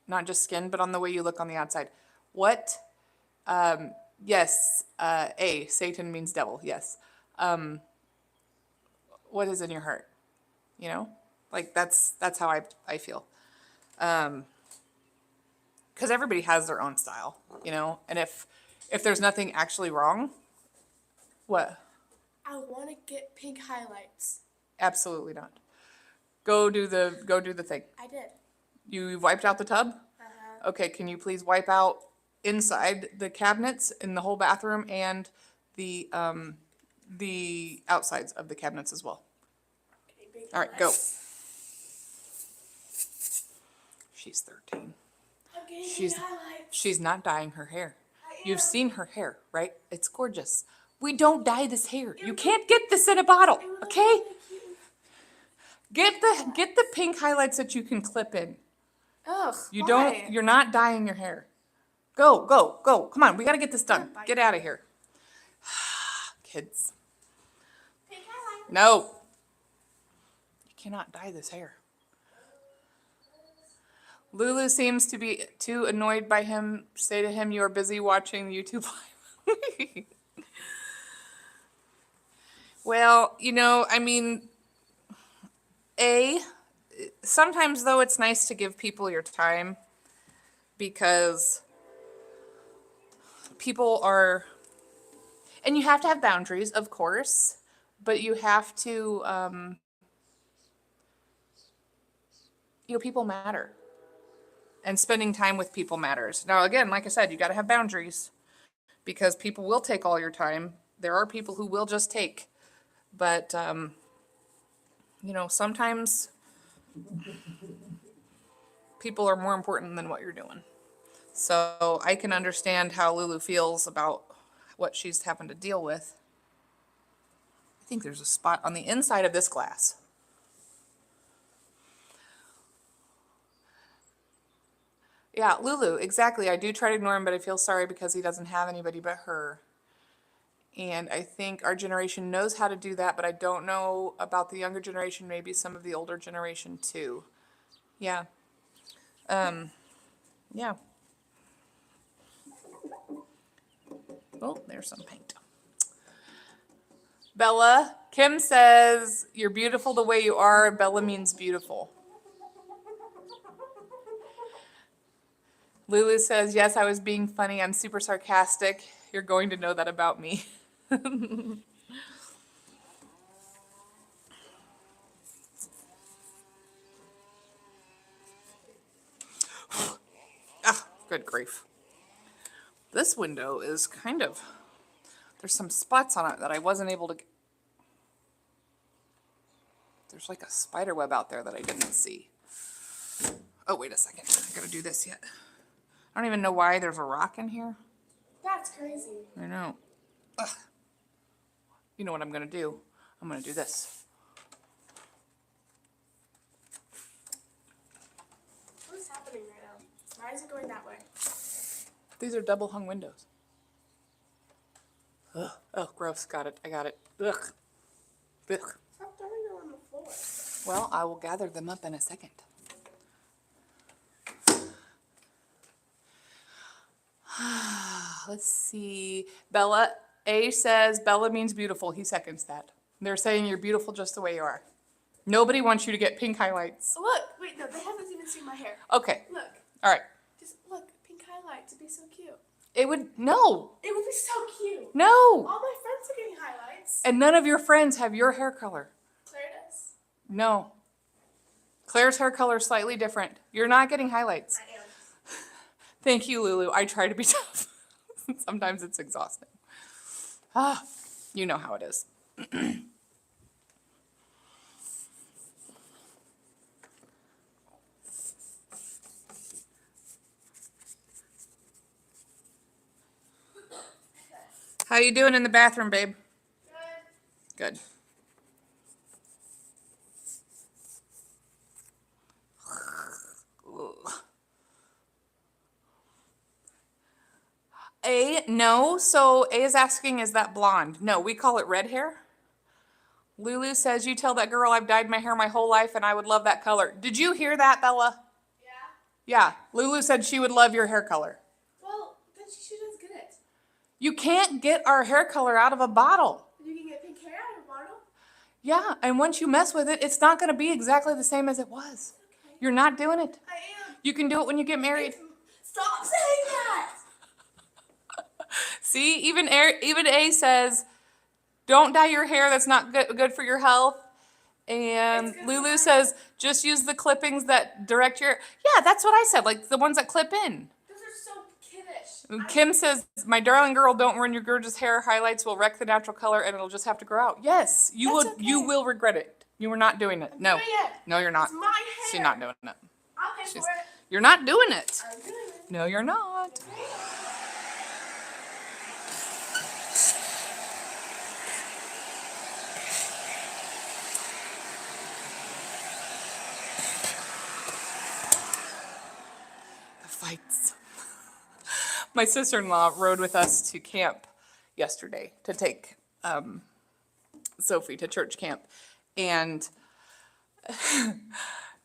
[SPEAKER 1] not just skin, but on the way you look on the outside. What? Yes, Satan means devil, yes. What is in your heart? You know? Like, that's how I feel. Because everybody has their own style, you know? And if there's nothing actually wrong, what?
[SPEAKER 2] I want to get pink highlights.
[SPEAKER 1] Absolutely not. Go do the thing.
[SPEAKER 2] I did.
[SPEAKER 1] You wiped out the tub?
[SPEAKER 2] Uh-huh.
[SPEAKER 1] Okay, can you please wipe out inside the cabinets in the whole bathroom and the outsides of the cabinets as well?
[SPEAKER 2] Okay, pink
[SPEAKER 1] All right, go.
[SPEAKER 2] highlights.
[SPEAKER 1] She's 13.
[SPEAKER 2] I'm getting
[SPEAKER 1] She's
[SPEAKER 2] pink highlights.
[SPEAKER 1] she's not dyeing her hair.
[SPEAKER 2] I
[SPEAKER 1] You've
[SPEAKER 2] am.
[SPEAKER 1] seen her hair, right? It's gorgeous. We don't dye this hair. You can't get this in a bottle,
[SPEAKER 2] It would look
[SPEAKER 1] okay?
[SPEAKER 2] really cute.
[SPEAKER 1] Get the pink highlights that you can clip in.
[SPEAKER 2] Ugh.
[SPEAKER 1] You're not dyeing your hair. Go. Come on, we gotta get this done.
[SPEAKER 2] Bye.
[SPEAKER 1] Get out of here. Kids.
[SPEAKER 2] Pink highlights.
[SPEAKER 1] No. You cannot dye this hair. Lulu seems to be too annoyed by him. Say to him, you are busy watching YouTube live. Well, you know, I mean, sometimes though it's nice to give people your time because people are, and you have to have boundaries, of course, but you have to, you know, people matter. And spending time with people matters. Now, again, like I said, you got to have boundaries because people will take all your time. There are people who will just take. But, you know, sometimes people are more important than what you're doing. So I can understand how Lulu feels about what she's having to deal with. I think there's a spot on the inside of this glass. Yeah, Lulu, exactly. I do try to ignore him, but I feel sorry because he doesn't have anybody but her. And I think our generation knows how to do that, but I don't know about the younger generation, maybe some of the older generation too. Yeah. Yeah. Oh, there's some paint. Bella, Kim says, you're beautiful the way you are. Bella means beautiful. Lulu says, yes, I was being funny. I'm super sarcastic. You're going to know that about me. Ah, good grief. This window is kind of, there's some spots on it that I wasn't able to, there's like a spider web out there that I didn't see. Oh, wait a second. I gotta do this yet. I don't even know why there's a rock in here.
[SPEAKER 2] That's crazy.
[SPEAKER 1] I know. Ugh. You know what I'm gonna do? I'm gonna do this.
[SPEAKER 2] What is happening right now? Why is it going that way?
[SPEAKER 1] These are double hung windows. Ugh. Oh, gross. Got it. I got it. Ugh. Ugh.
[SPEAKER 2] Stop throwing them on the floor.
[SPEAKER 1] Well, I will gather them up in a second. Let's see. Bella, A says Bella means beautiful. He seconds that. They're saying you're beautiful just the way you are. Nobody wants you to get pink highlights.
[SPEAKER 2] Look, wait, no, they haven't even seen my hair.
[SPEAKER 1] Okay.
[SPEAKER 2] Look,
[SPEAKER 1] All right.
[SPEAKER 2] just look, pink highlights. It'd be so cute.
[SPEAKER 1] It would, no,
[SPEAKER 2] It would be so cute.
[SPEAKER 1] no.
[SPEAKER 2] All my friends are getting highlights.
[SPEAKER 1] And none of your friends have your hair color.
[SPEAKER 2] Claire does.
[SPEAKER 1] No. Claire's hair color is slightly different. You're not getting highlights.
[SPEAKER 2] I am.
[SPEAKER 1] Thank you, Lulu. I try to be tough. Sometimes it's exhausting. Ah, you know how it is. How you doing in the bathroom, babe?
[SPEAKER 2] Good.
[SPEAKER 1] Good. A, no. So A is asking, is that blonde? No, we call it red hair. Lulu says, you tell that girl I've dyed my hair my whole life and I would love that color. Did you hear that, Bella?
[SPEAKER 2] Yeah?
[SPEAKER 1] Yeah. Lulu said she would love your hair color.
[SPEAKER 2] Well, then she does get it.
[SPEAKER 1] You can't get our hair color out of a bottle.
[SPEAKER 2] You can get pink hair out of a bottle.
[SPEAKER 1] Yeah, and once you mess with it, it's not going to be exactly the same as it was.
[SPEAKER 2] Okay.
[SPEAKER 1] You're not doing it.
[SPEAKER 2] I am.
[SPEAKER 1] You can do it when you get married.
[SPEAKER 2] Stop saying that!
[SPEAKER 1] See, even A says, don't dye your hair. That's not good for your health. And
[SPEAKER 2] It's good
[SPEAKER 1] Lulu
[SPEAKER 2] for
[SPEAKER 1] says, just use the clippings that direct your... Yeah, that's what I said, like the ones that clip in.
[SPEAKER 2] Those are so kiddish.
[SPEAKER 1] And Kim says, my darling girl, don't ruin your gorgeous hair. Highlights will wreck the natural color and it'll just have to grow out. Yes, you
[SPEAKER 2] That's
[SPEAKER 1] will.
[SPEAKER 2] okay.
[SPEAKER 1] You will regret it. You are not doing it. No,
[SPEAKER 2] doing it.
[SPEAKER 1] no, you're not.
[SPEAKER 2] It's my hair.
[SPEAKER 1] She's not doing it.
[SPEAKER 2] I'll pay
[SPEAKER 1] She's,
[SPEAKER 2] for it.
[SPEAKER 1] you're not doing it.
[SPEAKER 2] I'm doing it.
[SPEAKER 1] No, you're not. The fights. My sister-in-law rode with us to camp yesterday to take Sophie to church camp. And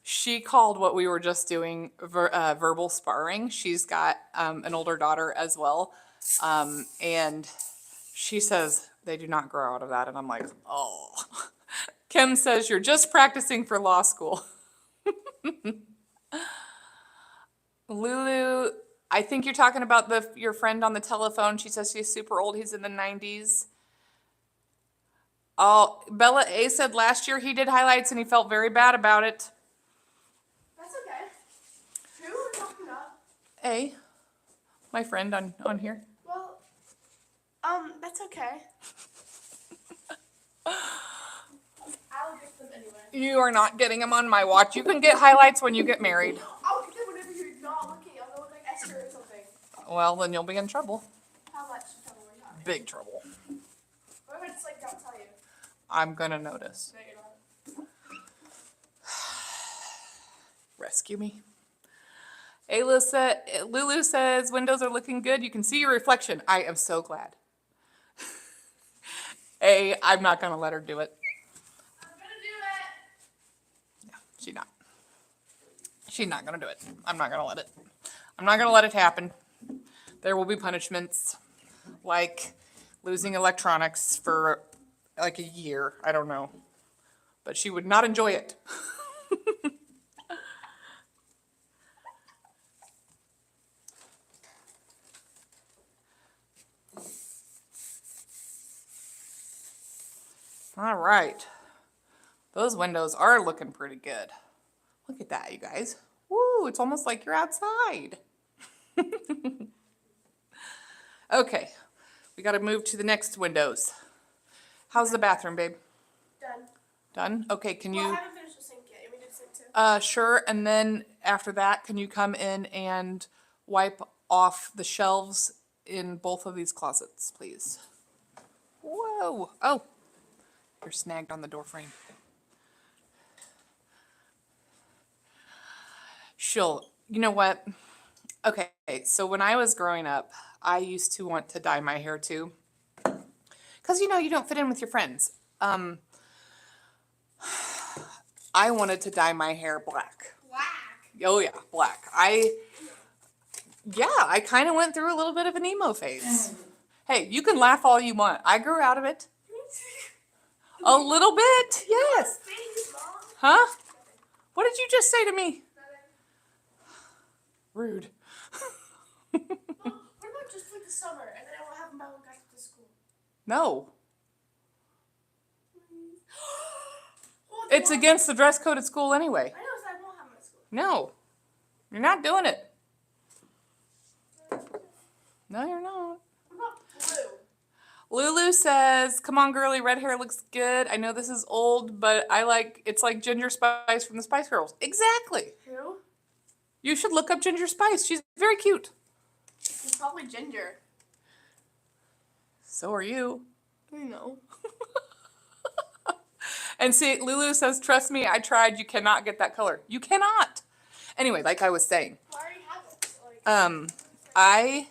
[SPEAKER 1] she called what we were just doing verbal sparring. She's got an older daughter as well. And she says they do not grow out of that. And I'm like, oh. Kim says you're just practicing for law school. Lulu, I think you're talking about your friend on the telephone. She says she's super old. He's in the 90s. Oh, Bella A said last year he did highlights and he felt very bad about it.
[SPEAKER 2] That's okay. Who are we talking about?
[SPEAKER 1] A, my friend on here.
[SPEAKER 2] Well, that's okay. I'll get them anyway.
[SPEAKER 1] You are not getting them on my watch. You can get highlights when you get married.
[SPEAKER 2] I'll get them whenever you're not looking. I'll go with like Esther or something.
[SPEAKER 1] Well, then you'll be in trouble.
[SPEAKER 2] How much trouble are you having?
[SPEAKER 1] Big trouble.
[SPEAKER 2] What if I just like don't tell you?
[SPEAKER 1] I'm gonna notice.
[SPEAKER 2] No, you're not.
[SPEAKER 1] Rescue me. Lulu says windows are looking good. You can see your reflection. I am so glad. I'm not gonna let her do it.
[SPEAKER 2] I'm gonna do it.
[SPEAKER 1] No, she's not. She's not gonna do it. I'm not gonna let it. I'm not gonna let it happen. There will be punishments, like losing electronics for like a year. I don't know, but she would not enjoy it. All right. Those windows are looking pretty good. Look at that, you guys. Woo, it's almost like you're outside. Okay, we got to move to the next windows. How's the bathroom, babe?
[SPEAKER 2] Done.
[SPEAKER 1] Done? Okay, can
[SPEAKER 2] Well, I
[SPEAKER 1] you,
[SPEAKER 2] haven't finished the sink yet. You want me to do the sink too?
[SPEAKER 1] sure, and then after that, can you come in and wipe off the shelves in both of these closets, please? Whoa, oh, you're snagged on the door frame. You know what? Okay, so when I was growing up, I used to want to dye my hair too. Because, you know, you don't fit in with your friends. I wanted to dye my hair black.
[SPEAKER 2] Black.
[SPEAKER 1] Oh, yeah, black. I kind of went through a little bit of an emo phase. Hey, you can laugh all you want. I grew out of it. A little bit, yes.
[SPEAKER 2] Thanks, Mom.
[SPEAKER 1] Huh? What did you just say to me? Rude.
[SPEAKER 2] Well, what about just like the summer, and then I won't have them by when I get to school?
[SPEAKER 1] No.
[SPEAKER 2] Well,
[SPEAKER 1] It's against the dress code at school anyway.
[SPEAKER 2] I know, so I won't have them at school.
[SPEAKER 1] No. You're not doing it. No, you're not.
[SPEAKER 2] What about blue?
[SPEAKER 1] Lulu says, come on, girly, red hair looks good. I know this is old, but it's like Ginger Spice from the Spice Girls. Exactly.
[SPEAKER 2] Who?
[SPEAKER 1] You should look up Ginger Spice. She's very cute.
[SPEAKER 2] It's probably ginger.
[SPEAKER 1] So are you.
[SPEAKER 2] I know.
[SPEAKER 1] And see, Lulu says, trust me, I tried. You cannot get that color. You cannot. Anyway, like I was saying,
[SPEAKER 2] I already have it.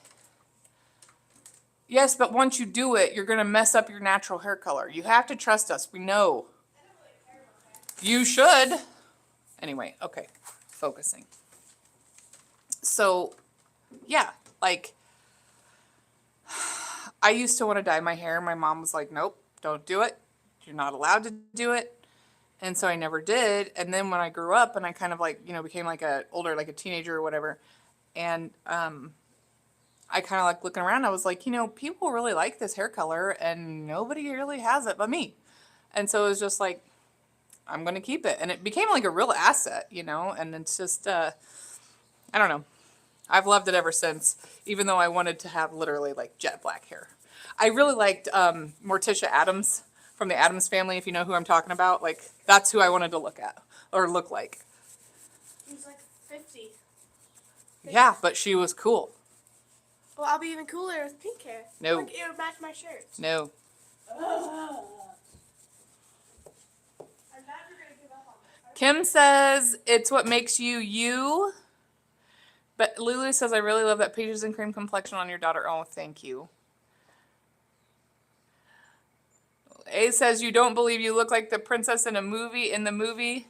[SPEAKER 1] yes, but once you do it, you're going to mess up your natural hair color. You have to trust us. We know. You should. Anyway, okay, focusing. So, yeah, like, I used to want to dye my hair. My mom was like, nope, don't do it. You're not allowed to do it. And so I never did. And then when I grew up and I kind of like, you know, became like like a teenager or whatever. And I kind of like looking around, I was like, you know, people really like this hair color and nobody really has it but me. And so it was just like, I'm going to keep it. And it became like a real asset, you know, and it's just, I don't know. I've loved it ever since, even though I wanted to have literally like jet black hair. I really liked Morticia Addams from the Addams Family, if you know who I'm talking about. Like, that's who I wanted to look at or look like.
[SPEAKER 2] He's like 50.
[SPEAKER 1] Yeah, but she was cool.
[SPEAKER 2] Well, I'll be even cooler with pink hair.
[SPEAKER 1] No.
[SPEAKER 2] Like, it would match my shirt.
[SPEAKER 1] No.
[SPEAKER 2] I'm never gonna give up on that.
[SPEAKER 1] Kim says it's what makes you you. But Lulu says, I really love that peaches and cream complexion on your daughter. Oh, thank you. A says, you don't believe you look like the princess in the movie.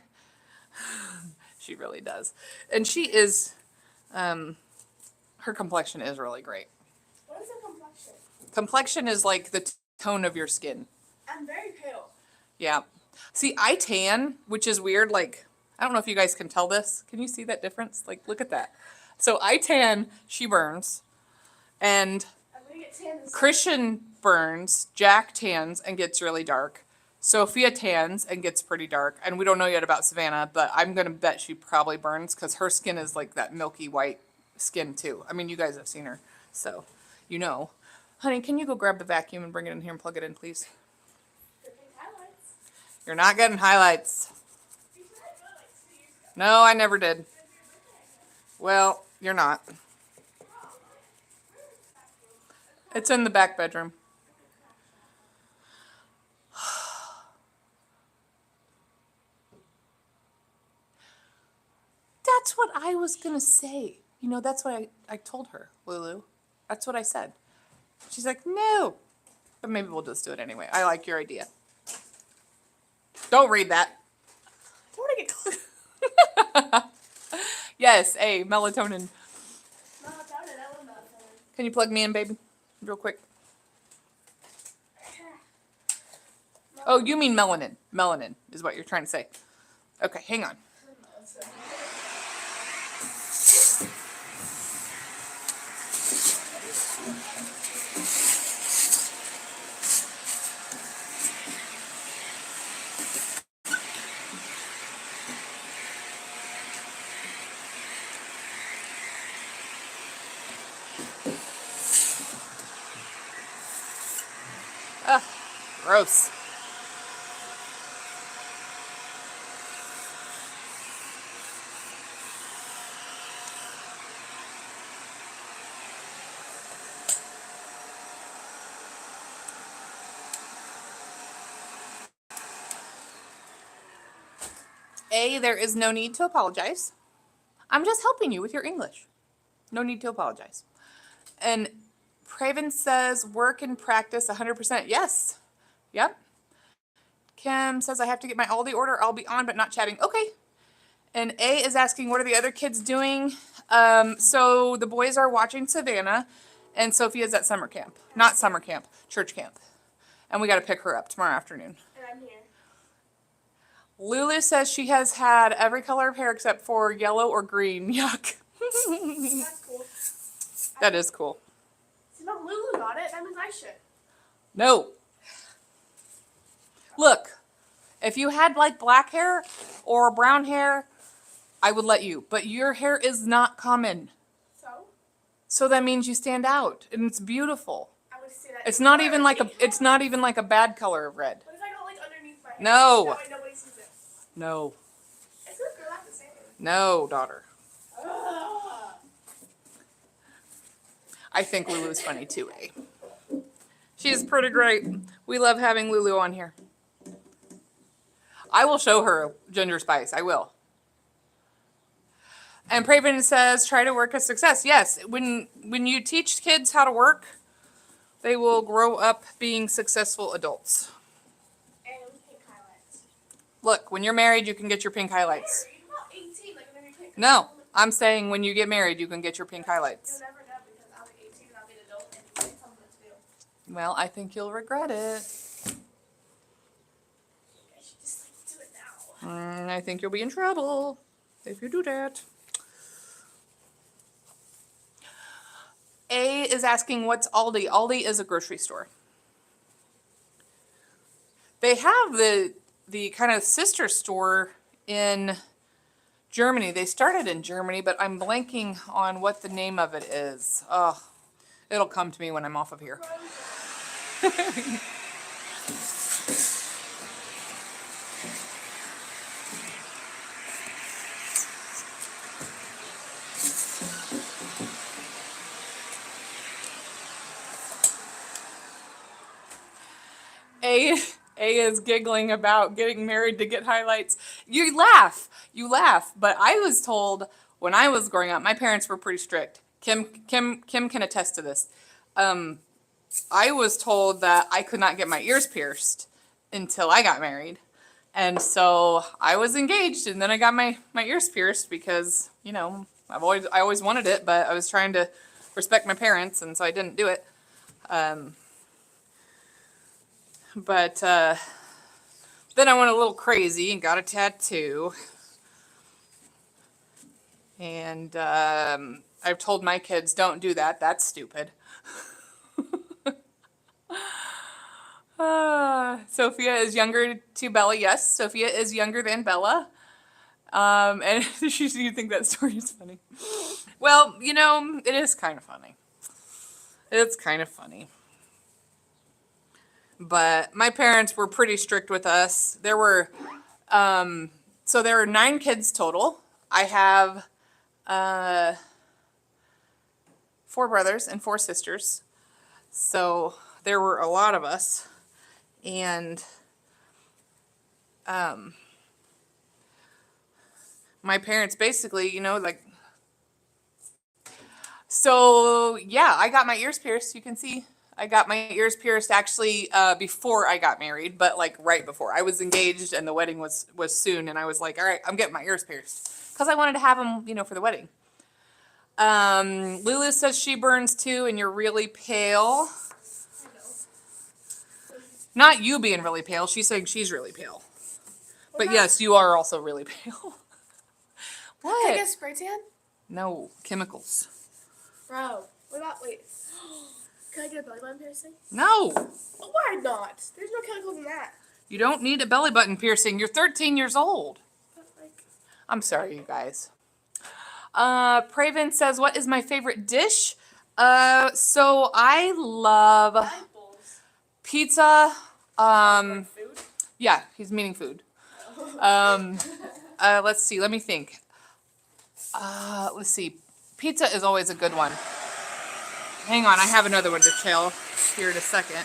[SPEAKER 1] She really does. And she is, her complexion is really great.
[SPEAKER 2] What is a complexion?
[SPEAKER 1] Complexion is like the tone of your skin.
[SPEAKER 2] I'm very pale.
[SPEAKER 1] Yeah. See, I tan, which is weird. Like, I don't know if you guys can tell this. Can you see that difference? Like, look at that. So I tan, she burns. And
[SPEAKER 2] I'm gonna get tan this
[SPEAKER 1] Christian burns, Jack tans and gets really dark. Sophia tans and gets pretty dark. And we don't know yet about Savannah, but I'm going to bet she probably burns because her skin is like that milky white skin too. I mean, you guys have seen her, so you know. Honey, can you go grab the vacuum and bring it in here and plug it in, please?
[SPEAKER 2] pink highlights.
[SPEAKER 1] You're not getting highlights.
[SPEAKER 2] You said I got like 2 years ago.
[SPEAKER 1] No, I never did. Well, you're not. It's in the back bedroom. was going to say, that's what I told her, Lulu. That's what I said. She's like, no. But maybe we'll just do it anyway. I like your idea. Don't read that.
[SPEAKER 2] I don't want to get close.
[SPEAKER 1] Yes, A, melatonin.
[SPEAKER 2] Melatonin, I love melatonin.
[SPEAKER 1] Can you plug me in, baby? Real quick. Oh, you mean melanin. Melanin is what you're trying to say. Okay, hang on. Ah, gross. A, there is no need to apologize. I'm just helping you with your English. No need to apologize. And Craven says work and practice 100%. Yes. Yep. Kim says I have to get my Aldi order. I'll be on, but not chatting. Okay. And A is asking, what are the other kids doing? So the boys are watching Savannah, and Sophia's at summer camp. Not summer camp, church camp. And we got to pick her up tomorrow afternoon.
[SPEAKER 2] And I'm here.
[SPEAKER 1] Lulu says she has had every color of hair except for yellow or green. Yuck.
[SPEAKER 2] That's cool.
[SPEAKER 1] That is cool.
[SPEAKER 2] See, no, Lulu got it. That means I should.
[SPEAKER 1] No. Look, if you had like black hair or brown hair, I would let you. But your hair is not common.
[SPEAKER 2] So?
[SPEAKER 1] So that means you stand out, and it's beautiful.
[SPEAKER 2] I would say that.
[SPEAKER 1] It's not even like a bad color of red.
[SPEAKER 2] What if I go like underneath my hair?
[SPEAKER 1] No.
[SPEAKER 2] That way nobody sees it.
[SPEAKER 1] No.
[SPEAKER 2] It's good girl at the same.
[SPEAKER 1] No, daughter.
[SPEAKER 2] Ugh.
[SPEAKER 1] I think Lulu's funny too, eh? She's pretty great. We love having Lulu on here. I will show her Ginger Spice. I will. And Praven says, try to work a success. Yes, when you teach kids how to work, they will grow up being successful adults.
[SPEAKER 2] And pink highlights.
[SPEAKER 1] Look, when you're married, you can get your pink highlights.
[SPEAKER 2] You're not 18, like when you're pink.
[SPEAKER 1] No, I'm saying when you get married, you can get your pink highlights.
[SPEAKER 2] You'll never know because I'll be 18 and I'll be an adult and it's something to do.
[SPEAKER 1] Well, I think you'll regret it.
[SPEAKER 2] I should just like do it now.
[SPEAKER 1] I think you'll be in trouble if you do that. A is asking, what's Aldi? Aldi is a grocery store. They have the kind of sister store in Germany. They started in Germany, but I'm blanking on what the name of it is. Oh, it'll come to me when I'm off of here. A is giggling about getting married to get highlights. You laugh, but I was told when I was growing up, my parents were pretty strict. Kim can attest to this. I was told that I could not get my ears pierced until I got married. And so I was engaged and then I got my ears pierced because, I always wanted it, but I was trying to respect my parents and so I didn't do it. But then I went a little crazy and got a tattoo. And I've told my kids, don't do that. That's stupid. Sophia is younger to Bella. Yes, Sophia is younger than Bella. And you think that story is funny. Well, it is kind of funny. It's kind of funny. But my parents were pretty strict with us. There were 9 kids total. I have 4 brothers and 4 sisters. So there were a lot of us. And my parents basically, So yeah, I got my ears pierced. You can see I got my ears pierced actually before I got married, but like right before. I was engaged and the wedding was soon, and I was like, all right, I'm getting my ears pierced because I wanted to have them, for the wedding. Lulu says she burns too, and you're really pale.
[SPEAKER 2] I know.
[SPEAKER 1] Not you being really pale. She's saying she's really pale. But
[SPEAKER 2] about-
[SPEAKER 1] yes, you are also really pale.
[SPEAKER 2] Can I
[SPEAKER 1] What?
[SPEAKER 2] get spray tan?
[SPEAKER 1] No, chemicals.
[SPEAKER 2] Bro, what about, wait. Can I get a belly button piercing?
[SPEAKER 1] No,
[SPEAKER 2] Why not? There's no chemicals in that.
[SPEAKER 1] you don't need a belly button piercing. You're 13 years old.
[SPEAKER 2] But, like,
[SPEAKER 1] I'm sorry, you guys. Praven says, what is my favorite dish? So I love
[SPEAKER 2] apples.
[SPEAKER 1] pizza.
[SPEAKER 2] Food?
[SPEAKER 1] Yeah, he's meaning food. Let's see. Let me think. Let's see. Pizza is always a good one. Hang on, I have another one to tell here in a second.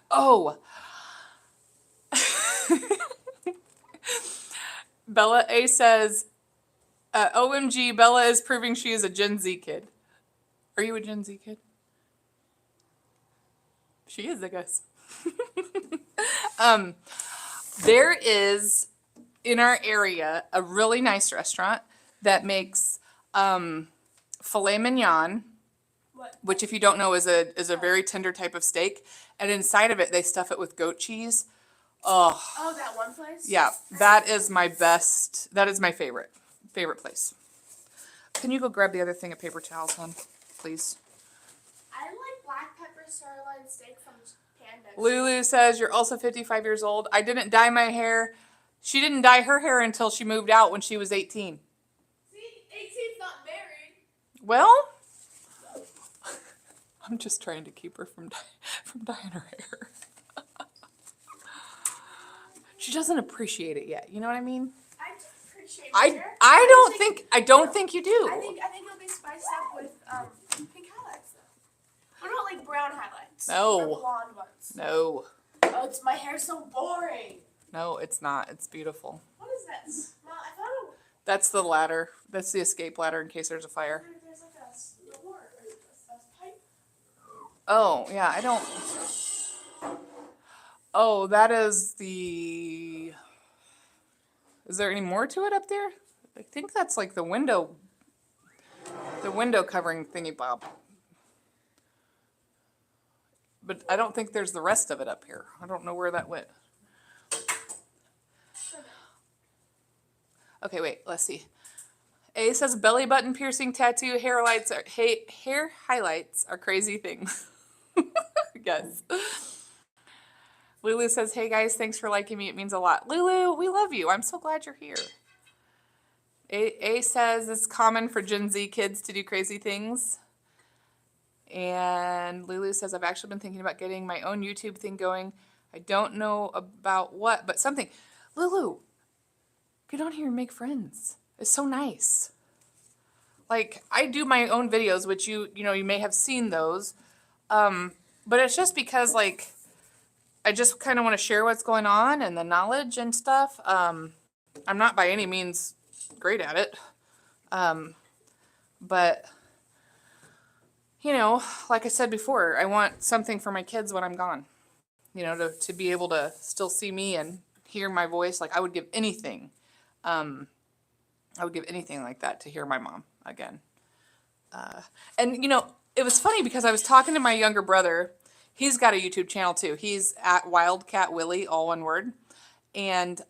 [SPEAKER 1] Oh. Bella A says, OMG, Bella is proving she is a Gen Z kid. Are you a Gen Z kid? She is, I guess. There is, in our area, a really nice restaurant that makes filet mignon,
[SPEAKER 2] What?
[SPEAKER 1] which if you don't know is a very tender type of steak, and inside of it they stuff it with goat cheese. Oh,
[SPEAKER 2] Oh, that one place?
[SPEAKER 1] yeah, that is my best. That is my favorite place. Can you go grab the other thing of paper towels, hon, please?
[SPEAKER 2] I like black pepper sirloin steak from Panda.
[SPEAKER 1] Lulu says you're also 55 years old. I didn't dye my hair. She didn't dye her hair until she moved out when she was 18.
[SPEAKER 2] See, 18's not married.
[SPEAKER 1] Well, I'm just trying to keep her from dyeing her hair. She doesn't appreciate it yet. You know what I mean?
[SPEAKER 2] I just appreciate
[SPEAKER 1] I
[SPEAKER 2] hair.
[SPEAKER 1] don't think you do.
[SPEAKER 2] I think it'll be spiced up with pink highlights though. What about like brown highlights?
[SPEAKER 1] No.
[SPEAKER 2] Or blonde ones.
[SPEAKER 1] No,
[SPEAKER 2] Oh, it's my hair's so boring.
[SPEAKER 1] no, it's not. It's beautiful.
[SPEAKER 2] What is this? Mom, I thought
[SPEAKER 1] That's the ladder. That's the escape ladder in case there's a fire.
[SPEAKER 2] there's like a door or a pipe.
[SPEAKER 1] Oh, yeah, I don't. Oh, that is the. Is there any more to it up there? I think that's like the window covering thingy bob. But I don't think there's the rest of it up here. I don't know where that went. Okay, wait, let's see. A says belly button piercing, tattoo, hair highlights are crazy things. Yes. Lulu says, hey guys, thanks for liking me. It means a lot. Lulu, we love you. I'm so glad you're here. A says it's common for Gen Z kids to do crazy things. And Lulu says, I've actually been thinking about getting my own YouTube thing going. I don't know about what, but something. Lulu, get on here and make friends. It's so nice. Like, I do my own videos, which you may have seen those. But it's just because, like, I just kind of want to share what's going on and the knowledge and stuff. I'm not by any means great at it. But, like I said before, I want something for my kids when I'm gone. To be able to still see me and hear my voice. Like, I would give anything. I would give anything like that to hear my mom again. And, it was funny because I was talking to my younger brother. He's got a YouTube channel too. He's at Wildcat Willie, all one word. And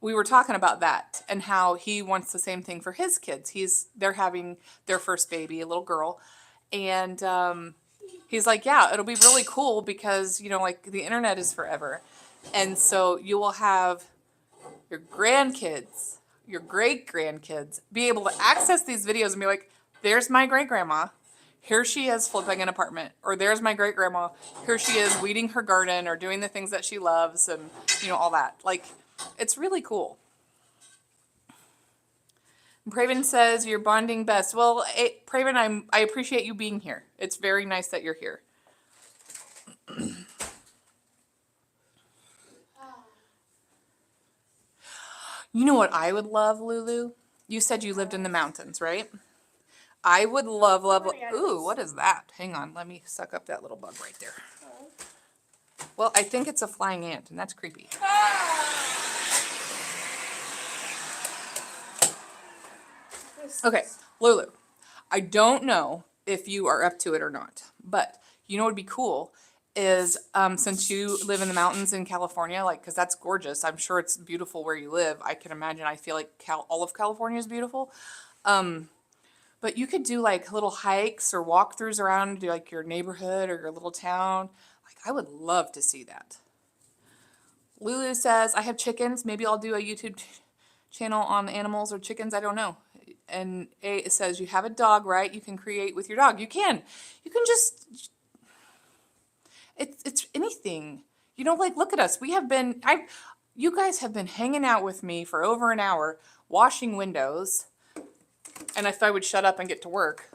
[SPEAKER 1] we were talking about that and how he wants the same thing for his kids. They're having their first baby, a little girl. And he's like, yeah, it'll be really cool because, like the internet is forever. And so you will have your grandkids, your great-grandkids be able to access these videos and be like, there's my great-grandma. Here she is flipping an apartment. Or there's my great-grandma. Here she is weeding her garden or doing the things that she loves and, all that. Like, it's really cool. Praven says you're bonding best. Well, Praven, I appreciate you being here. It's very nice that you're here. You know what I would love, Lulu? You said you lived in the mountains, right? I would love. Ooh, what is that? Hang on, let me suck up that little bug right there. Well, I think it's a flying ant, and that's creepy. Okay, Lulu, I don't know if you are up to it or not, but you know what would be cool is since you live in the mountains in California, like, because that's gorgeous. I'm sure it's beautiful where you live. I can imagine. I feel like all of California is beautiful. But you could do like little hikes or walkthroughs around do like your neighborhood or your little town. Like, I would love to see that. Lulu says, I have chickens. Maybe I'll do a YouTube channel on animals or chickens. I don't know. And A says, you have a dog, right? You can create with your dog. You can. You can just, it's anything. You know, like, look at us. You guys have been hanging out with me for over an hour, washing windows. And if I would shut up and get to work,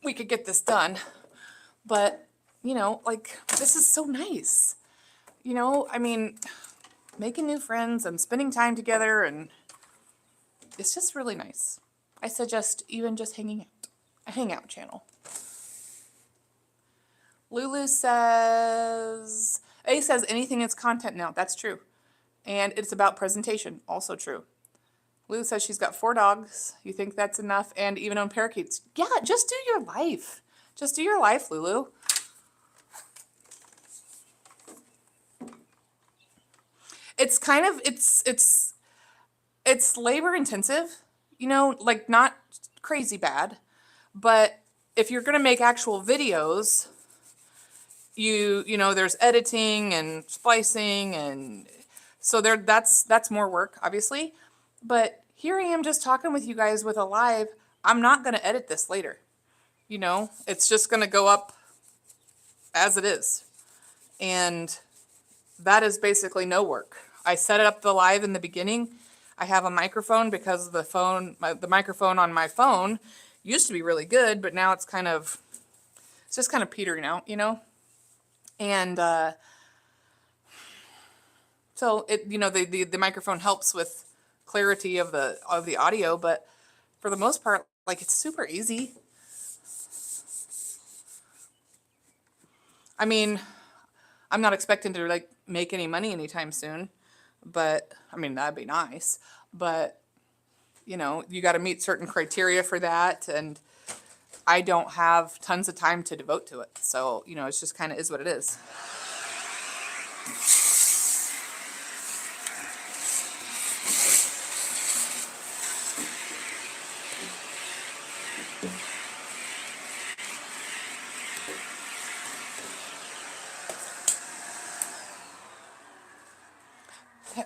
[SPEAKER 1] we could get this done. But, you know, like, this is so nice. You know, I mean, making new friends and spending time together, and it's just really nice. I suggest even just hanging out, a hangout channel. Lulu says, A says anything is content now. That's true. And it's about presentation. Also true. Lulu says she's got 4 dogs. You think that's enough? And even own parakeets. Yeah, just do your life. Just do your life, Lulu. It's kind of, it's labor intensive, you know, like, not crazy bad, but if you're going to make actual videos, you know, there's editing and splicing, and so that's more work, obviously. But here I am just talking with you guys with a live. I'm not going to edit this later. You know, it's just going to go up as it is. And that is basically no work. I set up the live in the beginning. I have a microphone because the microphone on my phone used to be really good, but now it's just kind of petering out, you know? And so it, you know, the microphone helps with clarity of the audio, but for the most part, like, it's super easy. I mean, I'm not expecting to like make any money anytime soon, but I mean, that'd be nice. But, you know, you got to meet certain criteria for that, and I don't have tons of time to devote to it. So, you know, it's just kind of is what it is.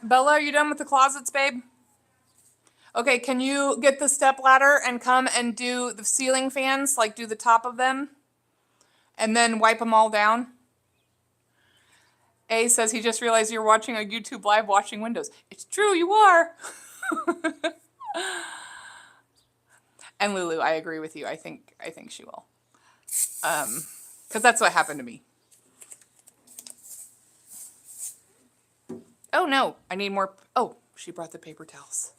[SPEAKER 1] Bella, are you done with the closets, babe? Okay, can you get the step ladder and come and do the ceiling fans, like do the top of them, and then wipe them all down? A says he just realized you're watching a YouTube live washing windows. It's true, you are. And Lulu, I agree with you. I think she will. Because that's what happened to me. Oh no, I need more. Oh, she brought the paper towels.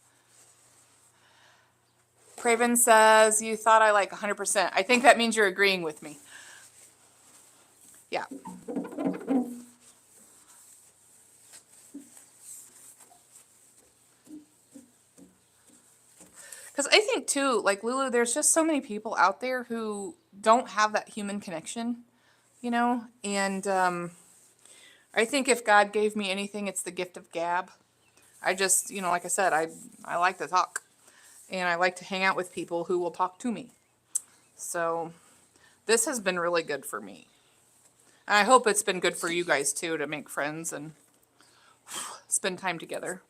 [SPEAKER 1] Craven says, you thought I like 100%. I think that means you're agreeing with me. Yeah. Because I think too, like, Lulu, there's just so many people out there who don't have that human connection, you know? And I think if God gave me anything, it's the gift of gab. I just, you know, like I said, I like to talk. And I like to hang out with people who will talk to me. So this has been really good for me. And I hope it's been good for you guys too, to make friends and spend time together.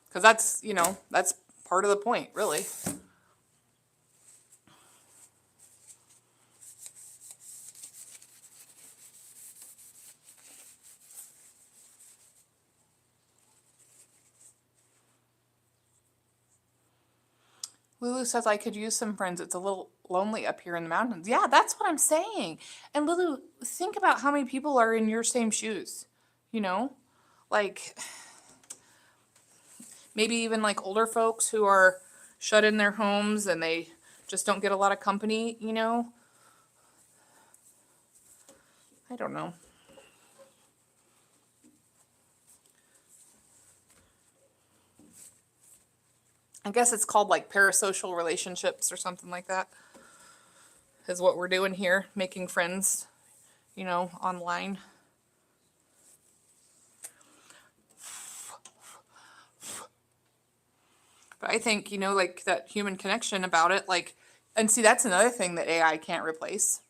[SPEAKER 1] Because that's, you know, that's part of the point, really. Lulu says, I could use some friends. It's a little lonely up here in the mountains. Yeah, that's what I'm saying. And Lulu, think about how many people are in your same shoes, you know? Like, maybe even like older folks who are shut in their homes and they just don't get a lot of company, you know? I don't know. I guess it's called like parasocial relationships or something like that, is what we're doing here, making friends, you know, online. But I think, you know, like that human connection about it, like, and see, that's another thing that AI can't replace.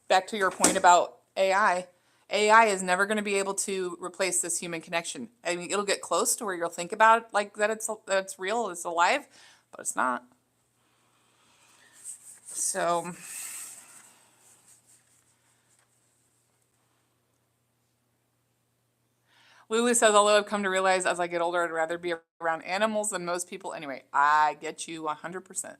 [SPEAKER 1] Back to your point about AI. AI is never going to be able to replace this human connection. I mean, it'll get close to where you'll think about it like that it's real, it's alive, but it's not. So Lulu says, although I've come to realize as I get older, I'd rather be around animals than most people. Anyway, I get you 100%.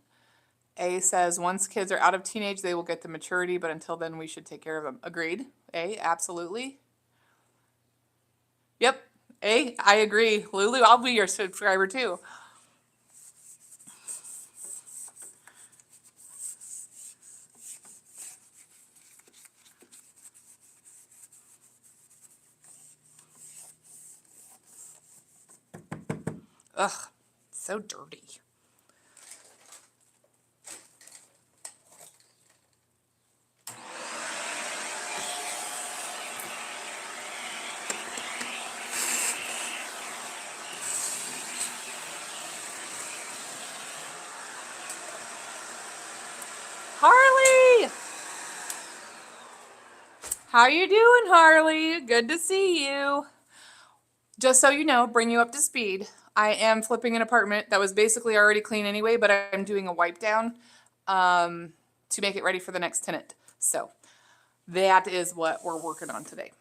[SPEAKER 1] A says, once kids are out of teenage, they will get the maturity, but until then, we should take care of them. Agreed. A, absolutely. Yep. A, I agree. Lulu, I'll be your subscriber too. Ugh, so dirty. Harley! How you doing, Harley? Good to see you. Just so you know, bring you up to speed, I am flipping an apartment that was basically already clean anyway, but I'm doing a wipe down to make it ready for the next tenant. So that is what we're working on today.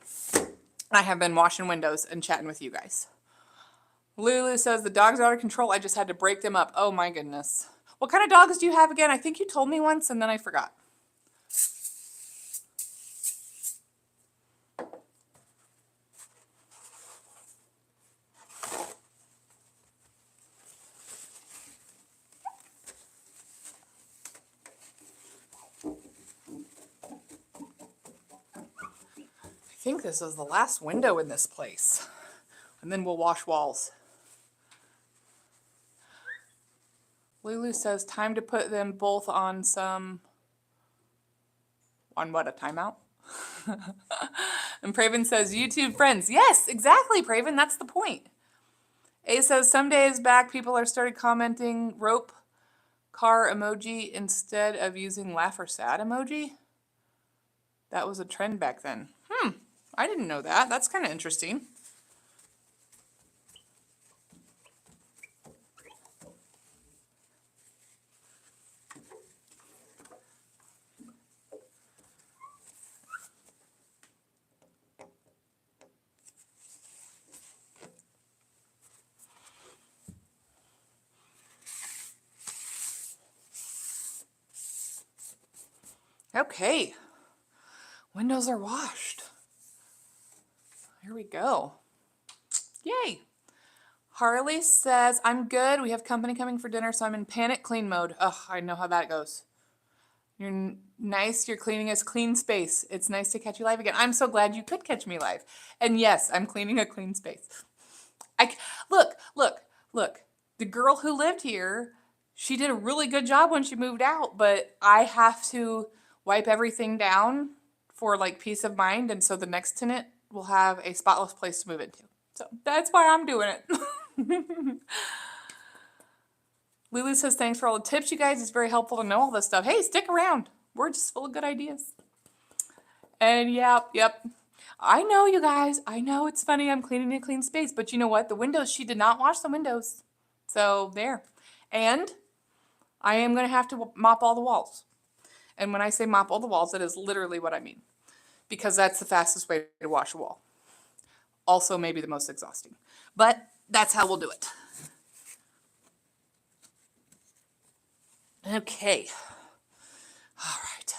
[SPEAKER 1] I have been washing windows and chatting with you guys. Lulu says the dogs are out of control. I just had to break them up. Oh my goodness. What kind of dogs do you have again? I think you told me once and then I forgot. I think this is the last window in this place. And then we'll wash walls. Lulu says time to put them both on on what, a timeout? And Praven says YouTube friends. Yes, exactly, Praven. That's the point. A says some days back people are started commenting rope car emoji instead of using laugh or sad emoji. That was a trend back then. I didn't know that. That's kind of interesting. Okay. Windows are washed. Here we go. Yay. Harley says, I'm good. We have company coming for dinner, so I'm in panic clean mode. Ugh, I know how that goes. You're nice. You're cleaning us clean space. It's nice to catch you live again. I'm so glad you could catch me live. And yes, I'm cleaning a clean space. Look. The girl who lived here, she did a really good job when she moved out, but I have to wipe everything down for like peace of mind, and so the next tenant will have a spotless place to move into. So that's why I'm doing it. Lulu says, thanks for all the tips, you guys. It's very helpful to know all this stuff. Hey, stick around. We're just full of good ideas. And yep. I know, you guys. I know it's funny. I'm cleaning a clean space. But you know what? The windows, she did not wash the windows. So there. And I am going to have to mop all the walls. And when I say mop all the walls, that is literally what I mean. Because that's the fastest way to wash a wall. Also maybe the most exhausting. But that's how we'll do it. Okay. All right.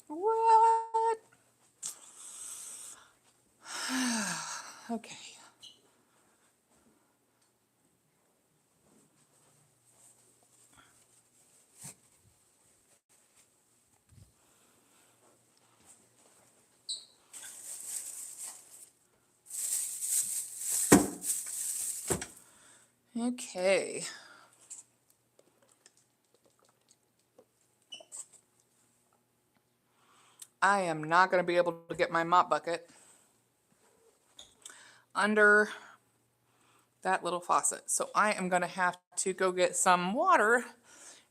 [SPEAKER 1] What? Okay. Okay. I am not going to be able to get my mop bucket under that little faucet. So I am going to have to go get some water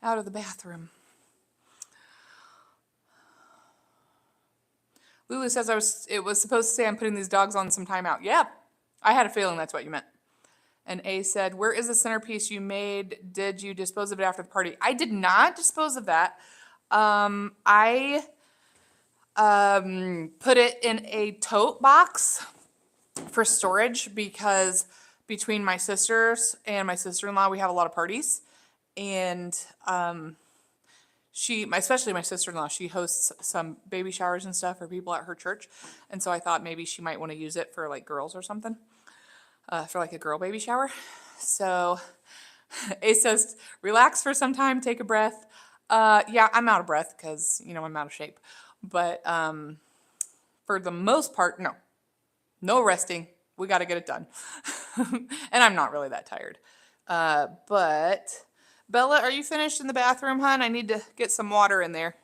[SPEAKER 1] out of the bathroom. Lulu says it was supposed to say I'm putting these dogs on some timeout. Yeah, I had a feeling that's what you meant. And A said, where is the centerpiece you made? Did you dispose of it after the party? I did not dispose of that. I put it in a tote box for storage because between my sisters and my sister-in-law, we have a lot of parties. And especially my sister-in-law, she hosts some baby showers and stuff for people at her church. And so I thought maybe she might want to use it for like girls or something, for like a girl baby shower. So A says, relax for some time, take a breath. Yeah, I'm out of breath because, I'm out of shape. But for the most part, no resting. We got to get it done. And I'm not really that tired. But Bella, are you finished in the bathroom, hon? I need to get some water in there.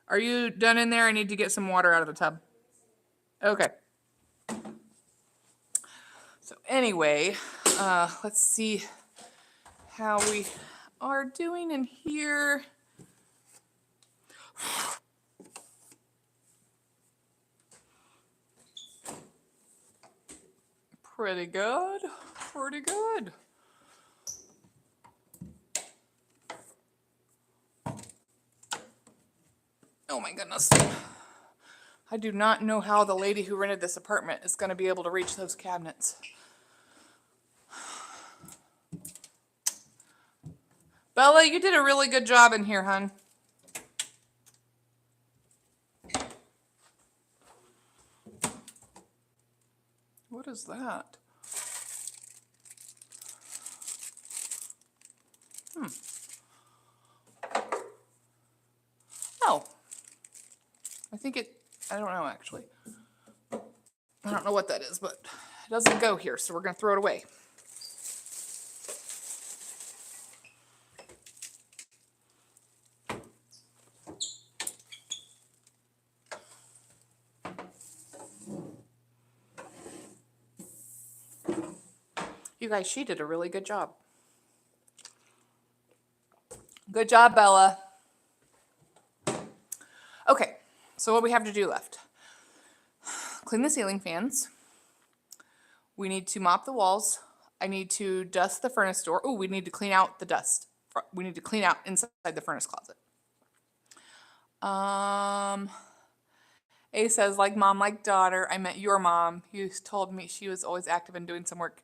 [SPEAKER 1] Are you done in there? I need to get some water out of the tub. Okay. So anyway, let's see how we are doing in here. Pretty good. Pretty good. Oh my goodness. I do not know how the lady who rented this apartment is going to be able to reach those cabinets. Bella, you did a really good job in here, hon. What is that? Oh. I don't know actually. I don't know what that is, but it doesn't go here, so we're going to throw it away. You guys, she did a really good job. Good job, Bella. Okay, so what we have to do left? Clean the ceiling fans. We need to mop the walls. I need to dust the furnace door. Oh, we need to clean out the dust. We need to clean out inside the furnace closet. A says, like mom, like daughter. I met your mom. You told me she was always active and doing some work.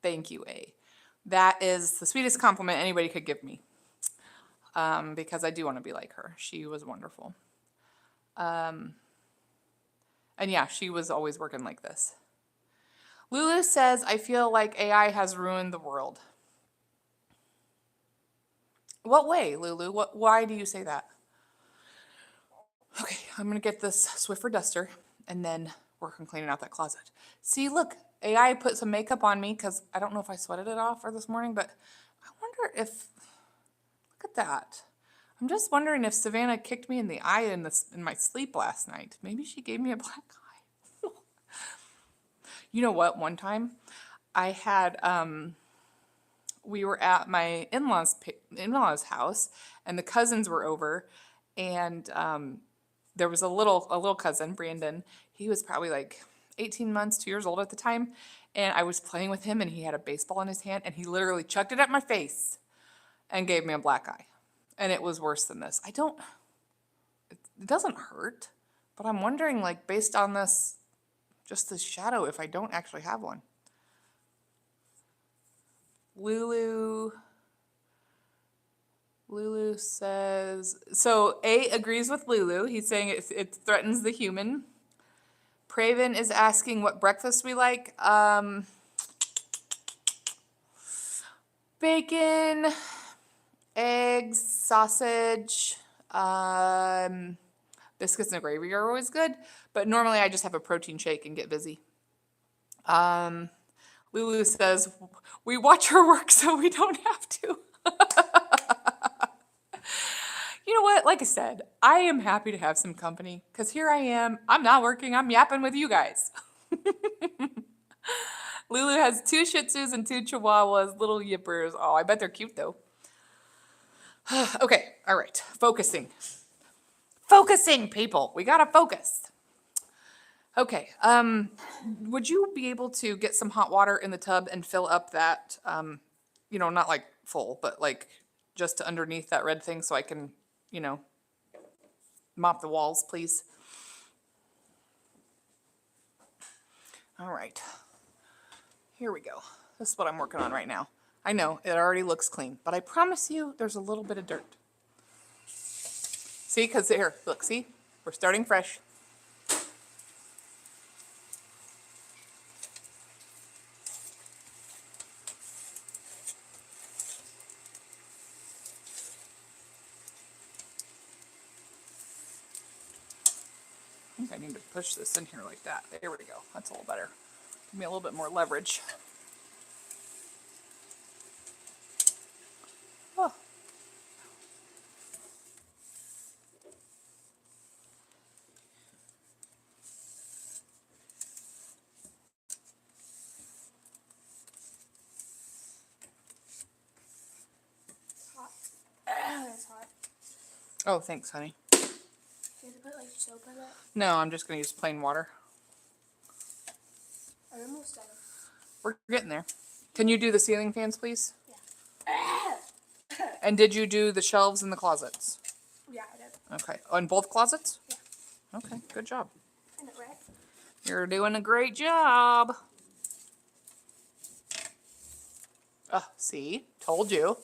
[SPEAKER 1] Thank you, A. That is the sweetest compliment anybody could give me. Because I do want to be like her. She was wonderful. And yeah, she was always working like this. Lulu says, I feel like AI has ruined the world. What way, Lulu? Why do you say that? Okay, I'm going to get this Swiffer duster and then work on cleaning out that closet. See, look, AI put some makeup on me because I don't know if I sweated it off this morning, but I wonder if, look at that. I'm just wondering if Savannah kicked me in the eye in my sleep last night. Maybe she gave me a black eye. You know what? One time I had, we were at my in-laws house and the cousins were over and there was a little cousin, Brandon. He was probably like 18 months, 2 years old at the time. And I was playing with him and he had a baseball in his hand and he literally chucked it at my face and gave me a black eye. And it was worse than this. It doesn't hurt, but I'm wondering, like, based on this, just this shadow, if I don't actually have one. Lulu says, so A agrees with Lulu. He's saying it threatens the human. Praven is asking what breakfast we like. Bacon, eggs, sausage, biscuits and gravy are always good, but normally I just have a protein shake and get busy. Lulu says, we watch her work so we don't have to. You know what? Like I said, I am happy to have some company because here I am. I'm not working. I'm yapping with you guys. Lulu has 2 Shih Tzus and 2 Chihuahuas, little yippers. Oh, I bet they're cute though. Okay, all right. Focusing. Focusing, people. We gotta focus. Okay. Would you be able to get some hot water in the tub and fill up that, not like full, but like just to underneath that red thing so I can, mop the walls, please? All right. Here we go. This is what I'm working on right now. I know it already looks clean, but I promise you there's a little bit of dirt. See, because here, look, see? We're starting fresh. I think I need to push this in here like that. There we go. That's a little better. Give me a little bit more leverage. Oh.
[SPEAKER 2] Hot. It's hot.
[SPEAKER 1] Oh, thanks, honey.
[SPEAKER 2] You have to put like soap in it.
[SPEAKER 1] No, I'm just going to use plain water.
[SPEAKER 2] I'm almost done.
[SPEAKER 1] We're getting there. Can you do the ceiling fans, please?
[SPEAKER 2] Yeah.
[SPEAKER 1] And did you do the shelves in the closets?
[SPEAKER 2] Yeah, I did.
[SPEAKER 1] Okay. On both closets?
[SPEAKER 2] Yeah.
[SPEAKER 1] Okay, good job.
[SPEAKER 2] I know, right?
[SPEAKER 1] You're doing a great job. Oh, see? Told you.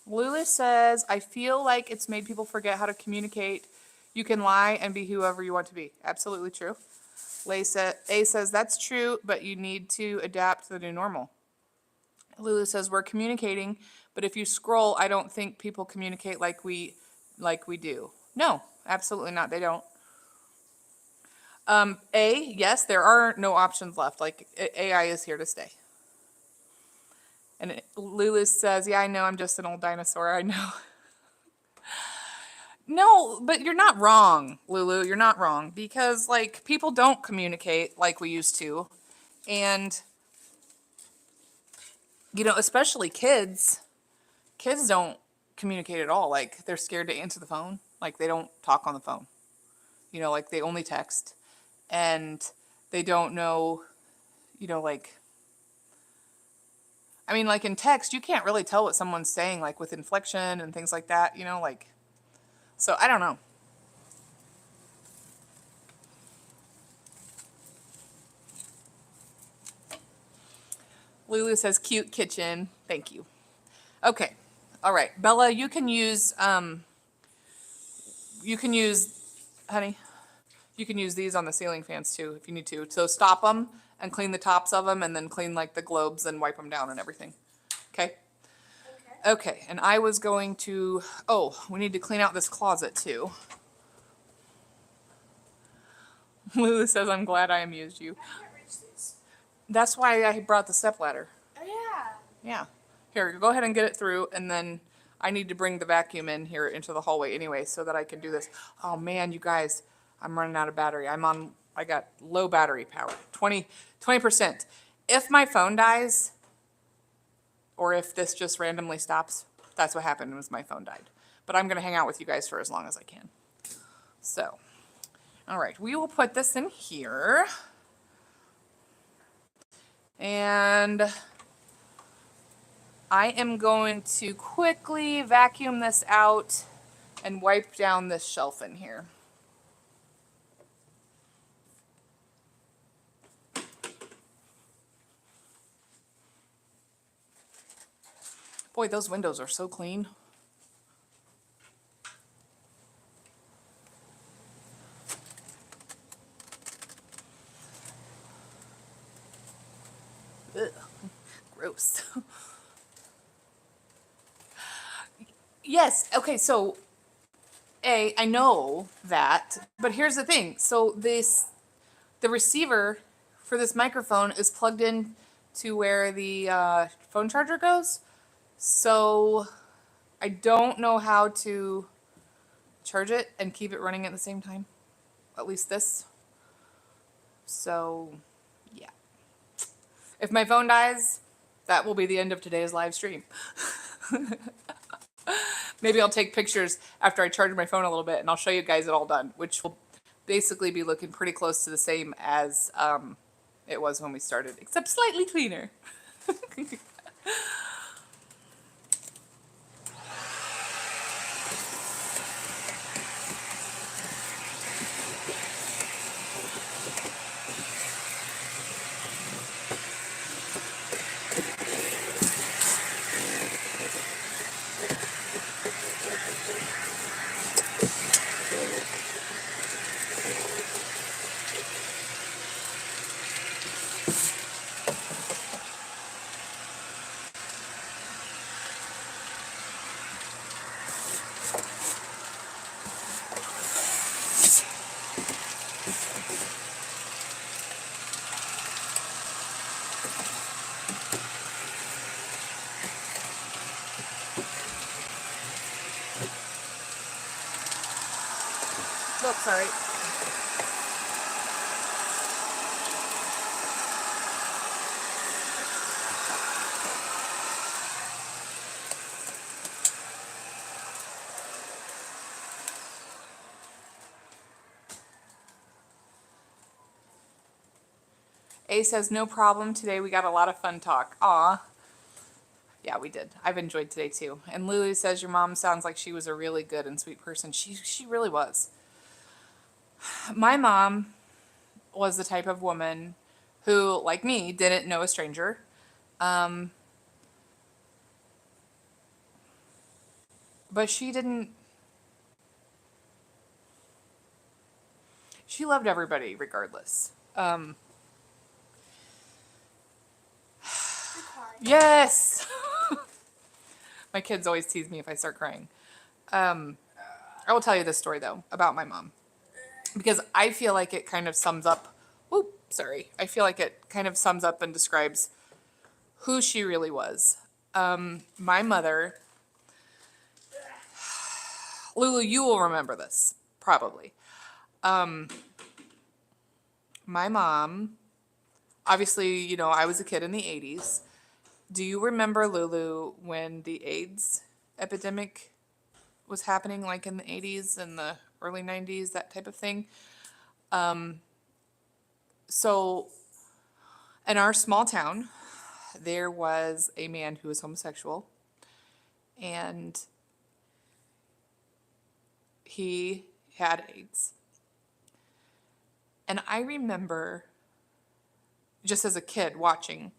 [SPEAKER 1] Lulu says, I feel like it's made people forget how to communicate. You can lie and be whoever you want to be. Absolutely true. A says, that's true, but you need to adapt to the new normal. Lulu says, we're communicating, but if you scroll, I don't think people communicate like we do. No, absolutely not. They don't. Yes, there are no options left. Like AI is here to stay. And Lulu says, yeah, I know, I'm just an old dinosaur. I know. No, but you're not wrong, Lulu. You're not wrong because like people don't communicate like we used to. And especially kids don't communicate at all. Like they're scared to answer the phone. Like they don't talk on the phone. Like they only text and they don't know, like like in text, you can't really tell what someone's saying, like with inflection and things like that, so I don't know. Lulu says, cute kitchen. Thank you. Okay. All right. Bella, you can use, honey, you can use these on the ceiling fans too, if you need to. So stop them and clean the tops of them and then clean like the globes and wipe them down and everything. Okay? Okay. And I was going to, we need to clean out this closet too. Lulu says, I'm glad I amused you.
[SPEAKER 2] I can't reach these.
[SPEAKER 1] That's why I brought the stepladder.
[SPEAKER 2] Oh, yeah.
[SPEAKER 1] Yeah. Here, go ahead and get it through, and then I need to bring the vacuum in here into the hallway anyway so that I can do this. Oh man, you guys, I'm running out of battery. I got low battery power, 20%. If my phone dies, or if this just randomly stops, that's what happened was my phone died. But I'm gonna hang out with you guys for as long as I can. So, all right, we will put this in here. And I am going to quickly vacuum this out and wipe down this shelf in here. Boy, those windows are so clean. Ugh, gross. Yes, okay, so I know that, but here's the thing. So the receiver for this microphone is plugged in to where the phone charger goes. So I don't know how to charge it and keep it running at the same time. At least this. So, yeah. If my phone dies, that will be the end of today's live stream. Maybe I'll take pictures after I charge my phone a little bit and I'll show you guys it all done, which will basically be looking pretty close to the same as it was when we started, except slightly cleaner. Look, sorry. A says, no problem. Today we got a lot of fun talk. Aw. Yeah, we did. I've enjoyed today too. And Lulu says, your mom sounds like she was a really good and sweet person. She really was. My mom was the type of woman who, like me, didn't know a stranger. But she didn't. She loved everybody regardless. Yes! My kids always tease me if I start crying. I will tell you this story, though, about my mom. Because I feel like it kind of sums up. Whoop, sorry. I feel like it kind of sums up and describes who she really was. My mother. Lulu, you will remember this, probably. My mom, obviously, you know, I was a kid in the 80s. Do you remember, Lulu, when the AIDS epidemic was happening, like in the 80s and the early 90s, that type of thing? So, in our small town, there was a man who was homosexual, and he had AIDS. And I remember, just as a kid watching,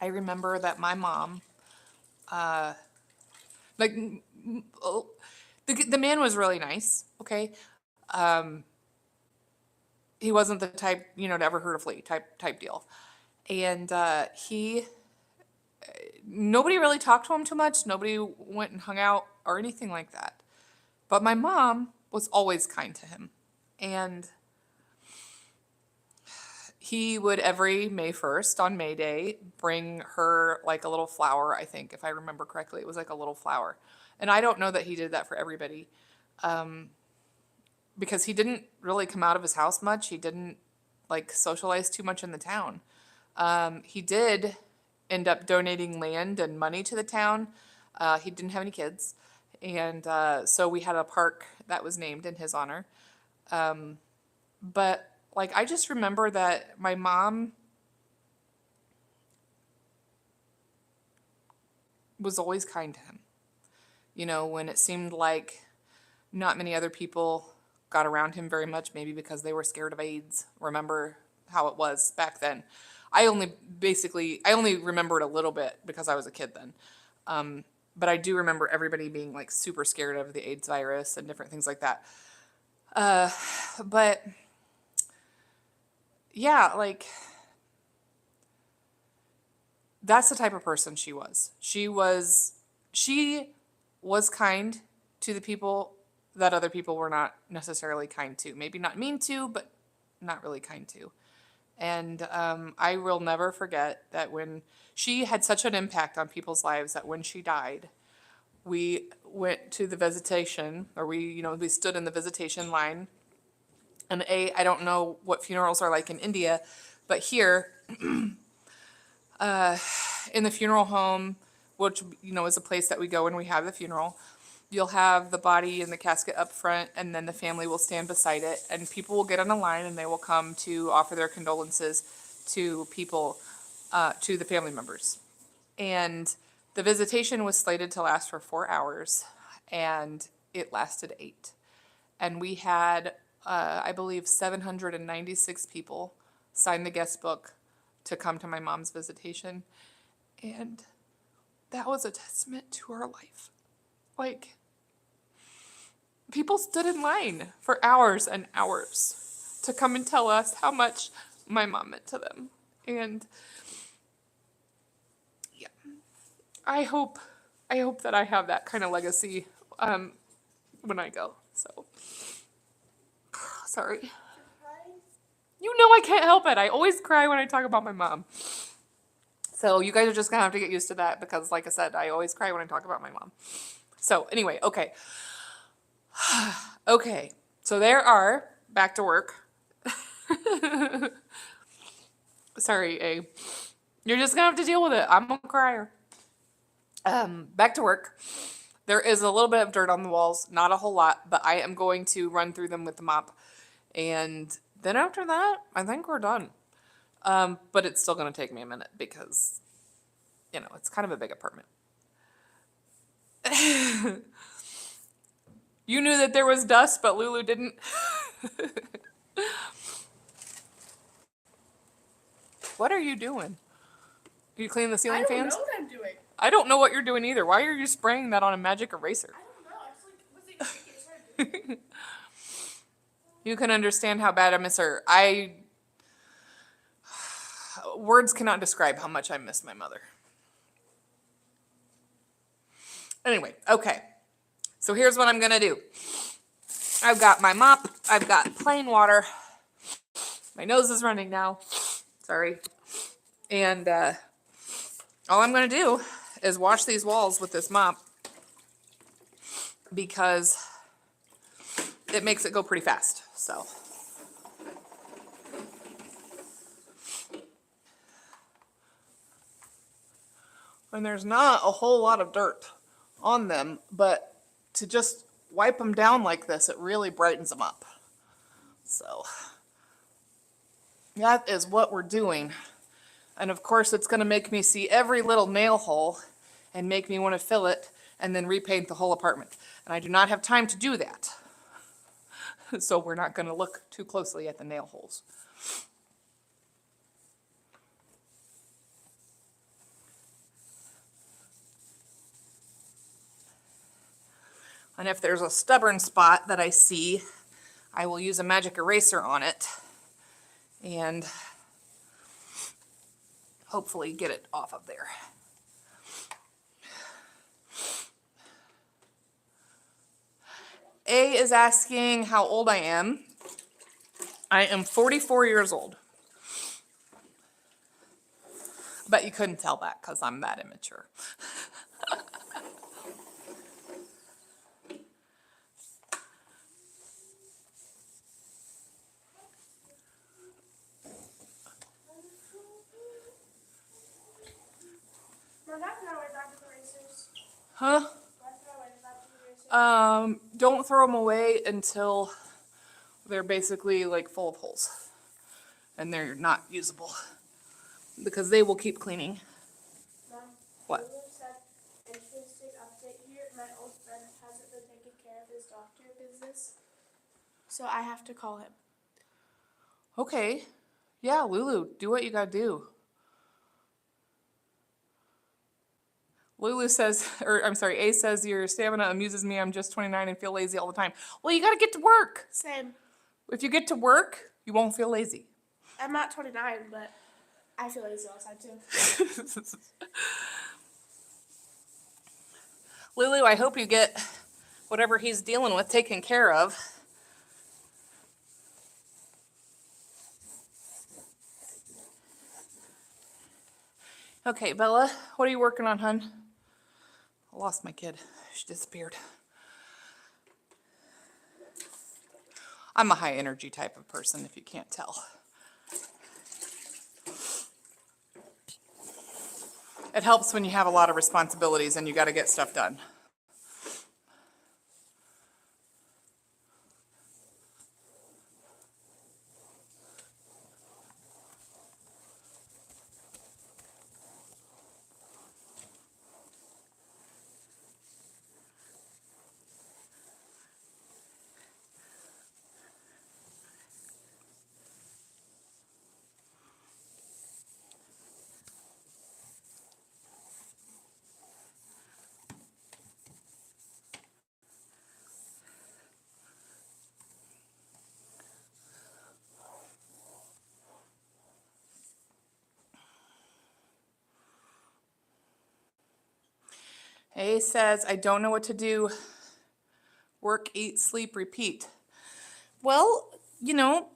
[SPEAKER 1] I remember that my mom, like, the man was really nice, okay? He wasn't the type, you know, to ever hurt a flea type deal. And nobody really talked to him too much. Nobody went and hung out or anything like that. But my mom was always kind to him. And he would every May 1st on May Day bring her like a little flower, I think, if I remember correctly. It was like a little flower. And I don't know that he did that for everybody. Because he didn't really come out of his house much. He didn't like socialize too much in the town. He did end up donating land and money to the town. He didn't have any kids. And so we had a park that was named in his honor. But like, I just remember that my mom was always kind to him. You know, when it seemed like not many other people got around him very much, maybe because they were scared of AIDS. Remember how it was back then. I only remember it a little bit because I was a kid then. But I do remember everybody being like super scared of the AIDS virus and different things like that. But yeah, like that's the type of person she was. She was kind to the people that other people were not necessarily kind to. Maybe not mean to, but not really kind to. And I will never forget that when she had such an impact on people's lives that when she died, we went to the visitation, or we stood in the visitation line. And I don't know what funerals are like in India, but here in the funeral home, which is a place that we go when we have the funeral, you'll have the body in the casket up front, and then the family will stand beside it, and people will get on a line and they will come to offer their condolences to people, to the family members. And the visitation was slated to last for 4 hours, and it lasted 8. And we had, I believe, 796 people sign the guest book to come to my mom's visitation. And that was a testament to her life. Like, people stood in line for hours and hours to come and tell us how much my mom meant to them. And yeah, I hope that I have that kind of legacy when I go. So sorry. You know I can't help it. I always cry when I talk about my mom. So you guys are just gonna have to get used to that because, like I said, I always cry when I talk about my mom. So anyway, okay. Okay, so there are, back to work. Sorry, A. You're just gonna have to deal with it. I'm a crier. Back to work. There is a little bit of dirt on the walls, not a whole lot, but I am going to run through them with the mop. And then after that, I think we're done. But it's still gonna take me a minute because, it's kind of a big apartment. You knew that there was dust, but Lulu didn't. What are you doing? You cleaning the ceiling
[SPEAKER 2] I don't
[SPEAKER 1] fans?
[SPEAKER 2] know what I'm doing.
[SPEAKER 1] I don't know what you're doing either. Why are you spraying that on a magic eraser?
[SPEAKER 2] I don't know. I just was thinking, so I do it.
[SPEAKER 1] You can understand how bad I miss her. Words cannot describe how much I miss my mother. Anyway, okay. So here's what I'm gonna do. I've got my mop. I've got plain water. My nose is running now. Sorry. And all I'm gonna do is wash these walls with this mop because it makes it go pretty fast. So. And there's not a whole lot of dirt on them, but to just wipe them down like this, it really brightens them up. So that is what we're doing. And of course, it's going to make me see every little nail hole and make me want to fill it and then repaint the whole apartment. And I do not have time to do that. So we're not going to look too closely at the nail holes. And if there's a stubborn spot that I see, I will use a magic eraser on it and hopefully get it off of there. A is asking how old I am. I am 44 years old. Bet you couldn't tell that because I'm that immature.
[SPEAKER 2] Mom, that's not way back to the racers.
[SPEAKER 1] Huh?
[SPEAKER 2] That's not way back to the racers.
[SPEAKER 1] Don't throw them away until they're basically like full of holes and they're not usable because they will keep cleaning.
[SPEAKER 2] Mom,
[SPEAKER 1] What?
[SPEAKER 2] Lulu said, interesting update here. My old friend hasn't been taking care of his doctor business, so I have to call him.
[SPEAKER 1] Okay. Yeah, Lulu, do what you gotta do. Lulu says, or I'm sorry, A says, your stamina amuses me. I'm just 29 and feel lazy all the time. Well, you got to get to work.
[SPEAKER 2] Same.
[SPEAKER 1] If you get to work, you won't feel lazy.
[SPEAKER 2] I'm not 29, but I feel lazy all the time too.
[SPEAKER 1] Lulu, I hope you get whatever he's dealing with taken care of. Okay, Bella, what are you working on, hun? I lost my kid. She disappeared. I'm a high energy type of person, if you can't tell. It helps when you have a lot of responsibilities and you got to get stuff done. A says, I don't know what to do. Work, eat, sleep, repeat. Well, you know,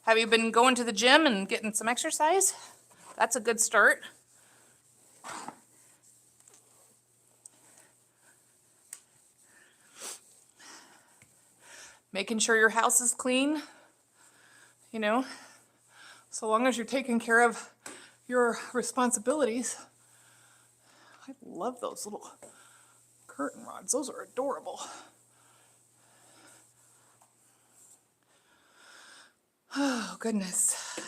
[SPEAKER 1] have you been going to the gym and getting some exercise? That's a good start. Making sure your house is clean, you know, so long as you're taking care of your responsibilities. I love those little curtain rods. Those are adorable. Oh, goodness.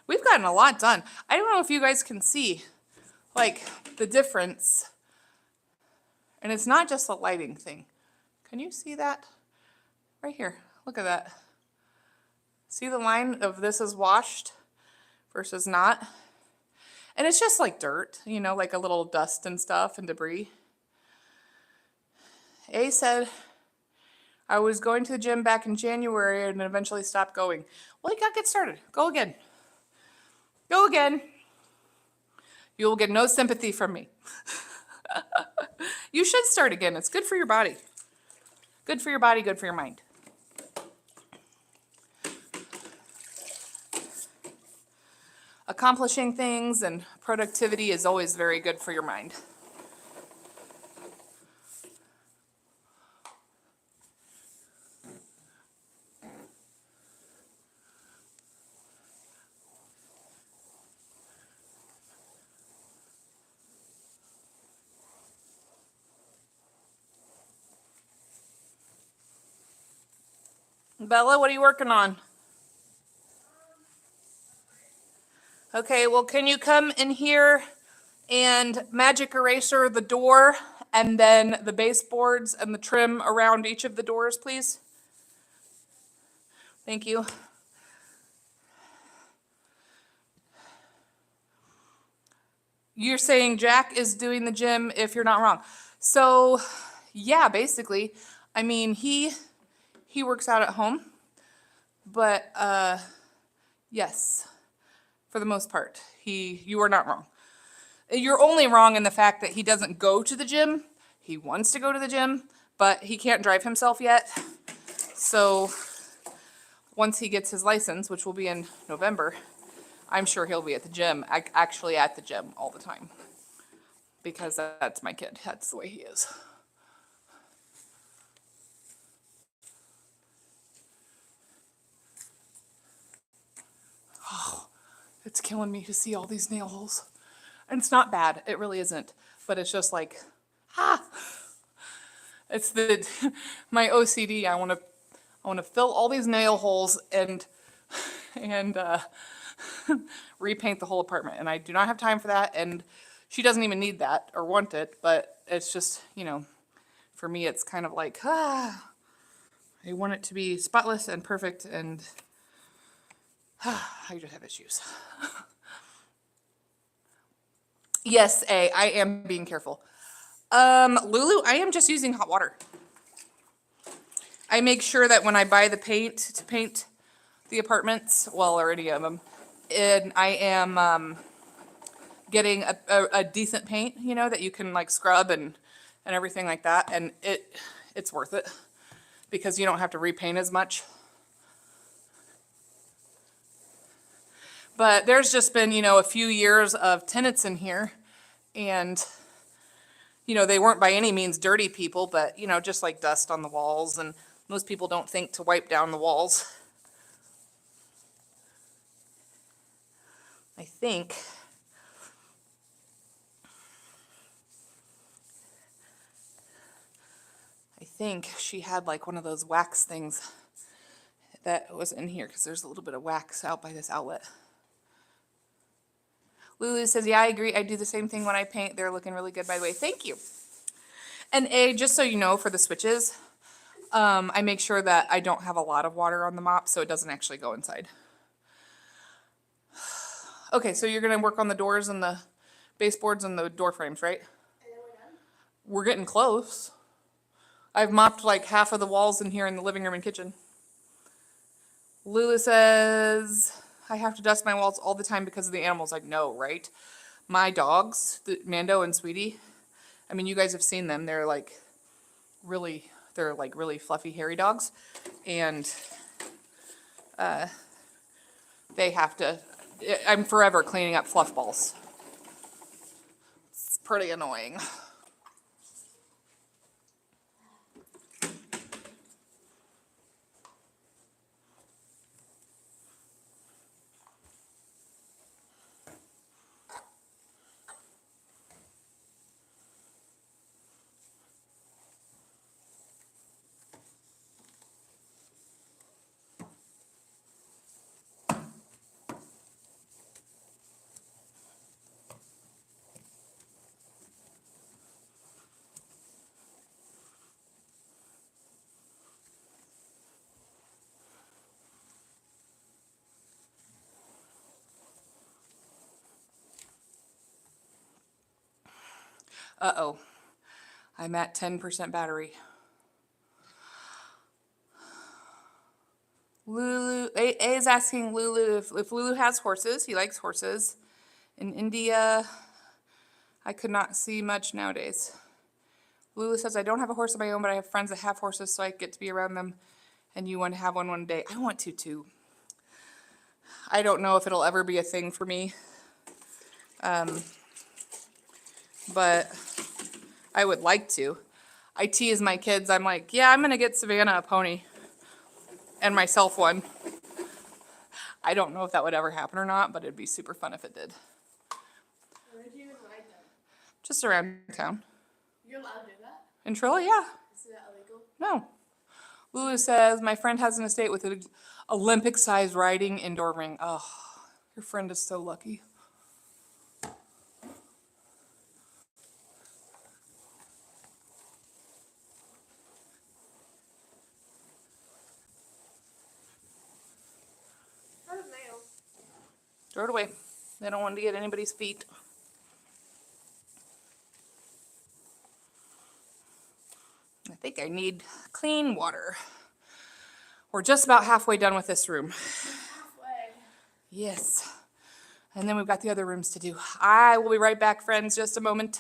[SPEAKER 1] We've gotten a lot done. I don't know if you guys can see, like, the difference. And it's not just a lighting thing. Can you see that? Right here. Look at that. See the line of this is washed versus not? And it's just like dirt, you know, like a little dust and stuff and debris. A said, I was going to the gym back in January and eventually stopped going. Well, you got to get started. Go again. Go again. You will get no sympathy from me. You should start again. It's good for your body. Good for your body, good for your mind. Accomplishing things and productivity is always very good for your mind. Bella, what are you working on? Okay, well, can you come in here and magic eraser the door and then the baseboards and the trim around each of the doors, please? Thank you. You're saying Jack is doing the gym if you're not wrong. So, yeah, basically. I mean, he works out at home, but yes, for the most part, you are not wrong. You're only wrong in the fact that he doesn't go to the gym. He wants to go to the gym, but he can't drive himself yet. So once he gets his license, which will be in November, I'm sure he'll be at the gym, actually at the gym all the time. Because that's my kid. That's the way he is. Oh, it's killing me to see all these nail holes. And it's not bad. It really isn't. But it's just like, it's my OCD. I want to fill all these nail holes and repaint the whole apartment. And I do not have time for that. And she doesn't even need that or want it. But it's just, you know, for me, it's kind of like, I want it to be spotless and perfect. And I just have issues. Yes, I am being careful. Lulu, I am just using hot water. I make sure that when I buy the paint to paint the apartments, well, or any of them, and I am getting a decent paint, you know, that you can like scrub and everything like that, and it's worth it because you don't have to repaint as much. But there's just been, you know, a few years of tenants in here, and you know, they weren't by any means dirty people, but you know, just like dust on the walls, and most people don't think to wipe down the walls. I think she had like one of those wax things that was in here because there's a little bit of wax out by this outlet. Lulu says, yeah, I agree. I do the same thing when I paint. They're looking really good, by the way. Thank you. And just so you know, for the switches, I make sure that I don't have a lot of water on the mop so it doesn't actually go inside. Okay, so you're going to work on the doors and the baseboards and the door frames, right?
[SPEAKER 2] And then we're done.
[SPEAKER 1] We're getting close. I've mopped like half of the walls in here in the living room and kitchen. Lulu says, I have to dust my walls all the time because of the animals. I know, right? My dogs, Mando and Sweetie, I mean, you guys have seen them. They're like really fluffy, hairy dogs. And they have to, I'm forever cleaning up fluff balls. It's pretty annoying. Uh-oh. I'm at 10% battery. Lulu, A is asking Lulu if Lulu has horses. He likes horses. In India, I could not see much nowadays. Lulu says, I don't have a horse of my own, but I have friends that have horses, so I get to be around them. And you want to have one day. I want to, too. I don't know if it'll ever be a thing for me. But I would like to. I tease my kids. I'm like, yeah, I'm going to get Savannah a pony. And myself one. I don't know if that would ever happen or not, but it'd be super fun if it did.
[SPEAKER 2] Where do you even ride them?
[SPEAKER 1] Just around town.
[SPEAKER 2] You're allowed to do that?
[SPEAKER 1] In Trilla, yeah.
[SPEAKER 2] Is that illegal?
[SPEAKER 1] No. Lulu says, my friend has an estate with an Olympic-sized riding indoor ring. Oh, your friend is so lucky.
[SPEAKER 2] Not a nail.
[SPEAKER 1] Throw it away. They don't want to get anybody's feet. I think I need clean water. We're just about halfway done with this room.
[SPEAKER 2] Halfway.
[SPEAKER 1] Yes. And then we've got the other rooms to do. I will be right back, friends, just a moment.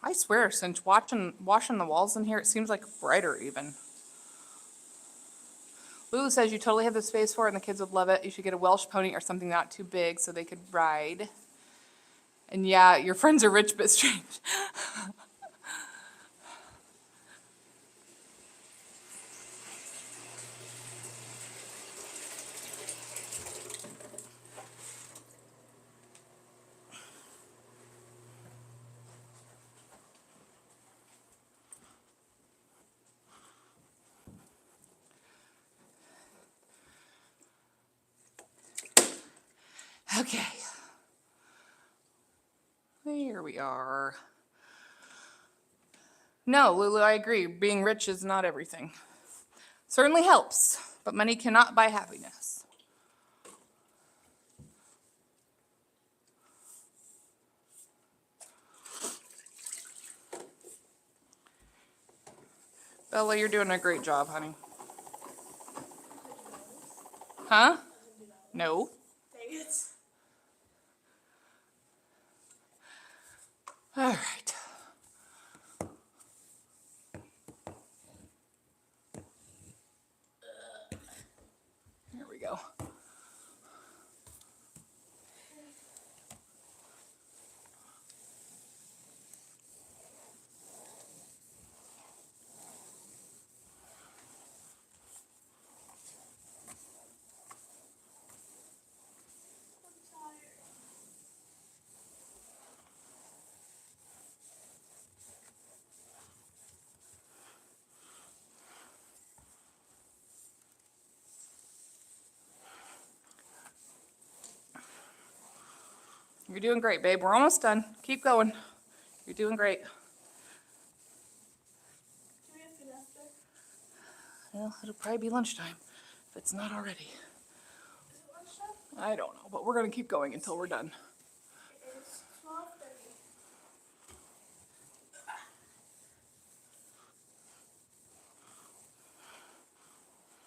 [SPEAKER 1] I swear, since washing the walls in here, it seems like brighter even. Lulu says you totally have the space for it and the kids would love it. You should get a Welsh pony or something not too big so they could ride. And yeah, your friends are rich but strange. Okay. There we are. No, Lulu, I agree. Being rich is not everything. Certainly helps, but money cannot buy happiness. Bella, you're doing a great job, honey. Huh? No.
[SPEAKER 2] Dang it.
[SPEAKER 1] All right. Here we go. You're doing great, babe. We're almost done. Keep going. You're doing great.
[SPEAKER 2] Do we have food after?
[SPEAKER 1] Well, it'll probably be lunchtime if it's not already.
[SPEAKER 2] Is it lunchtime?
[SPEAKER 1] I don't know, but we're going to keep going until we're done.
[SPEAKER 2] It is 12:30.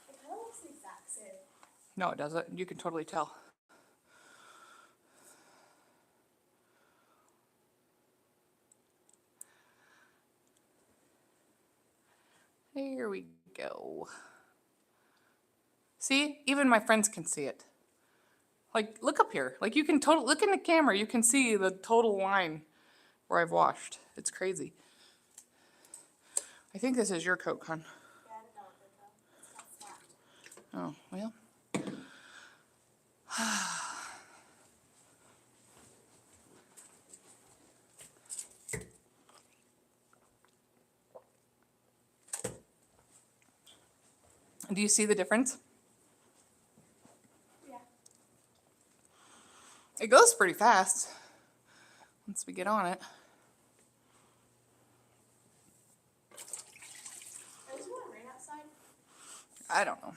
[SPEAKER 2] It kind of looks the exact same.
[SPEAKER 1] No, it doesn't. You can totally tell. Here we go. See, even my friends can see it. Like, look up here. Like, you can totally look in the camera. You can see the total line where I've washed. It's crazy. I think this is your Coke, hon.
[SPEAKER 2] Yeah, I didn't know it did though. It's not slapped.
[SPEAKER 1] Oh, well. Do you see the difference?
[SPEAKER 2] Yeah.
[SPEAKER 1] It goes pretty fast once we get on it.
[SPEAKER 2] Is it going to rain outside?
[SPEAKER 1] I don't know.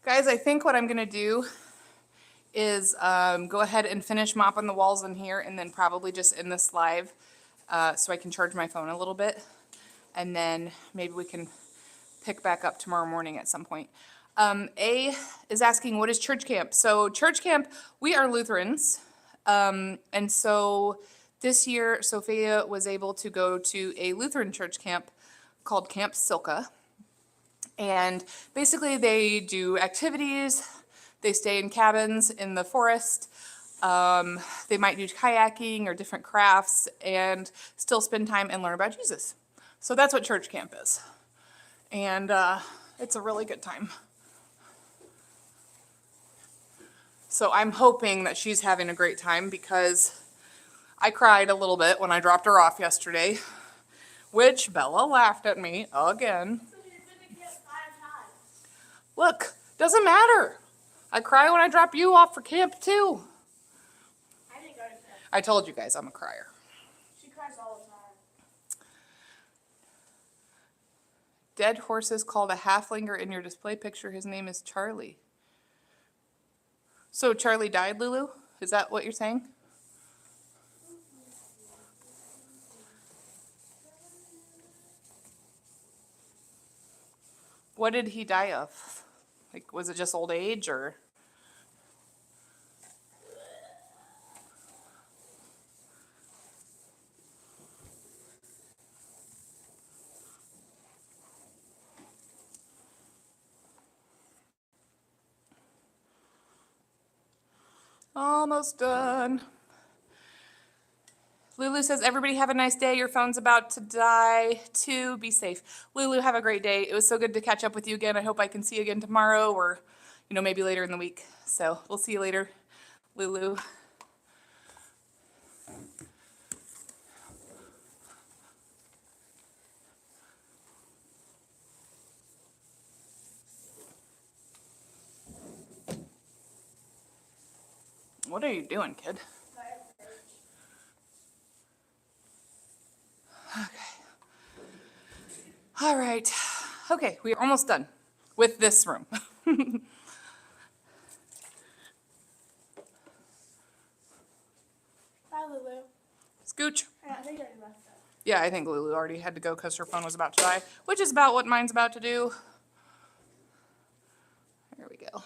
[SPEAKER 1] Guys, I think what I'm going to do is go ahead and finish mopping the walls in here and then probably just end this live so I can charge my phone a little bit. And then maybe we can pick back up tomorrow morning at some point. A is asking, what is church camp? So church camp, we are Lutherans. And so this year, Sophia was able to go to a Lutheran church camp called Camp Silka. And basically they do activities. They stay in cabins in the forest. They might do kayaking or different crafts and still spend time and learn about Jesus. So that's what church camp is. And it's a really good time. So I'm hoping that she's having a great time because I cried a little bit when I dropped her off yesterday, which Bella laughed at me again.
[SPEAKER 2] So you've been to camp 5 times.
[SPEAKER 1] Look, doesn't matter. I cry when I drop you off for camp too.
[SPEAKER 2] I didn't go to camp.
[SPEAKER 1] I told you guys I'm a crier.
[SPEAKER 2] She cries all the time.
[SPEAKER 1] Dead horses called a halflinger in your display picture. His name is Charlie. So Charlie died, Lulu? Is that what you're saying? What did he die of? Like, was it just old age or? Almost done. Lulu says, everybody have a nice day. Your phone's about to die too. Be safe. Lulu, have a great day. It was so good to catch up with you again. I hope I can see you again tomorrow or, maybe later in the week. So we'll see you later, Lulu. What are you doing, kid? All right. Okay, we're almost done with this room.
[SPEAKER 2] Bye, Lulu.
[SPEAKER 1] Scooch.
[SPEAKER 2] I think I left that.
[SPEAKER 1] Yeah, I think Lulu already had to go because her phone was about to die, which is about what mine's about to do. There we go.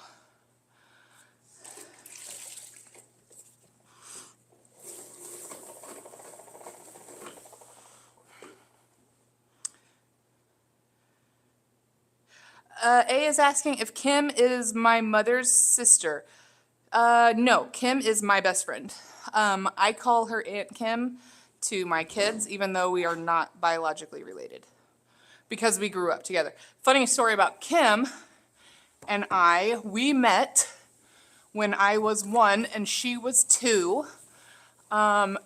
[SPEAKER 1] A is asking if Kim is my mother's sister. No, Kim is my best friend. I call her Aunt Kim to my kids, even though we are not biologically related, because we grew up together. Funny story about Kim and we met when I was 1 and she was 2,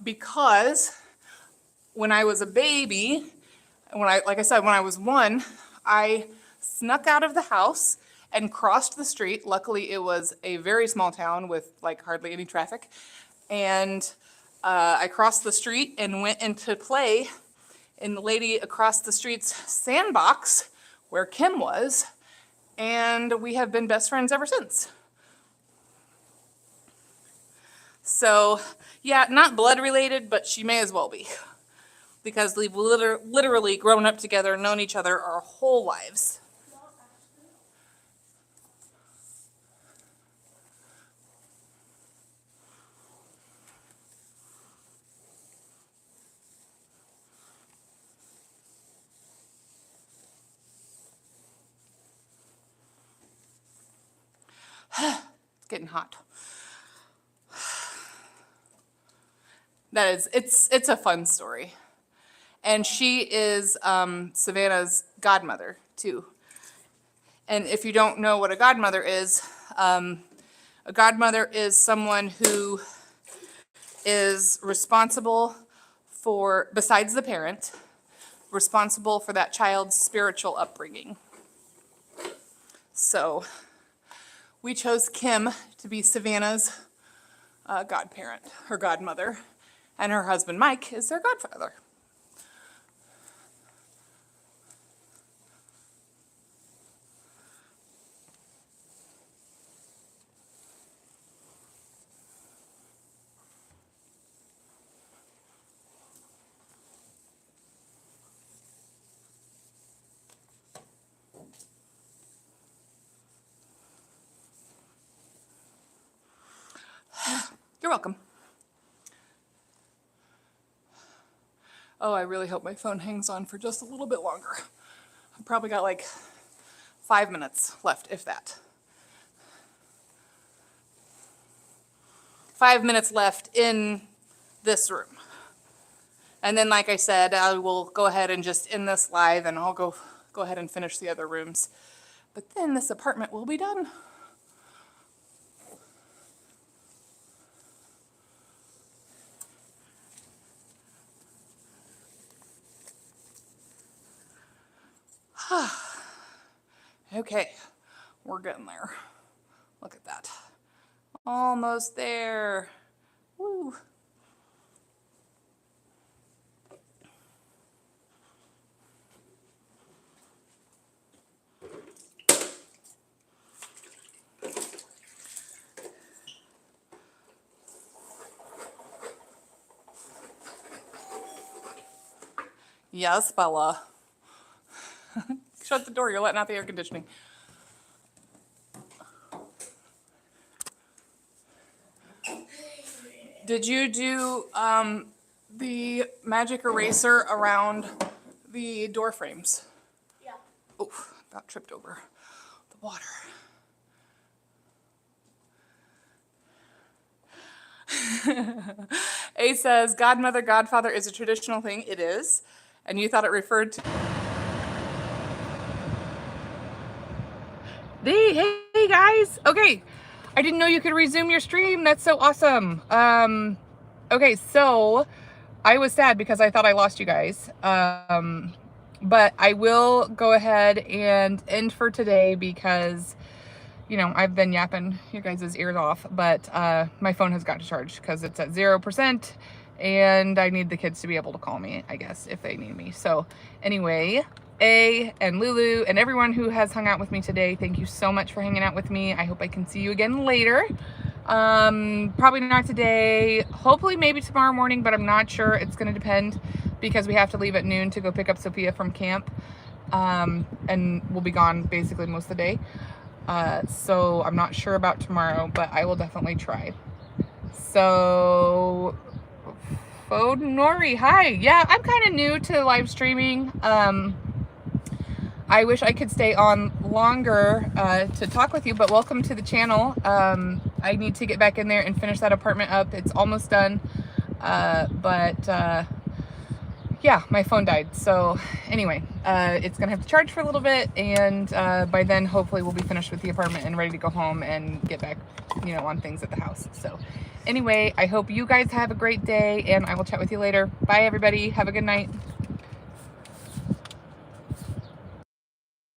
[SPEAKER 1] because when I was a baby, like I said, when I was 1, I snuck out of the house and crossed the street. Luckily, it was a very small town with like hardly any traffic. And I crossed the street and went into play in the lady across the street's sandbox where Kim was. And we have been best friends ever since. So, yeah, not blood related, but she may as well be. Because we've literally grown up together, known each other our whole lives. It's getting hot. It's a fun story. And she is Savannah's godmother, too. And if you don't know what a godmother is someone who is responsible for, besides the parent, responsible for that child's spiritual upbringing. So we chose Kim to be Savannah's godparent, her godmother, and her husband Mike is their godfather. You're welcome. Oh, I really hope my phone hangs on for just a little bit longer. I've probably got like 5 minutes left, if that. 5 minutes left in this room. And then, like I said, I will go ahead and just end this live and I'll go ahead and finish the other rooms. But then this apartment will be done. Okay, we're getting there. Look at that. Almost there. Woo. Yes, Bella. Shut the door, you're letting out the air conditioning. Did you do the magic eraser around the door frames?
[SPEAKER 2] Yeah.
[SPEAKER 1] Oh, about tripped over the water. A says, godmother, godfather is a traditional thing. It is. And you thought it referred to... Hey guys. Okay. I didn't know you could resume your stream. That's so awesome. Okay, so I was sad because I thought I lost you guys. But I will go ahead and end for today because you know, I've been yapping your guys' ears off, but my phone has got to charge because it's at 0%, and I need the kids to be able to call me, I guess, if they need me. So anyway, and Lulu and everyone who has hung out with me today, thank you so much for hanging out with me. I hope I can see you again later. Probably not today, hopefully maybe tomorrow morning, but I'm not sure. It's going to depend because we have to leave at noon to go pick up Sophia from camp, and we'll be gone basically most of the day. So I'm not sure about tomorrow, but I will definitely try. So Nori, hi. Yeah, I'm kind of new to live streaming. I wish I could stay on longer to talk with you, but welcome to the channel. I need to get back in there and finish that apartment up. It's almost done, yeah, my phone died. So anyway, it's gonna have to charge for a little bit, and by then hopefully we'll be finished with the apartment and ready to go home and get back, you know, on things at the house. So anyway, I hope you guys have a great day, and I will chat with you later. Bye everybody, have a good night.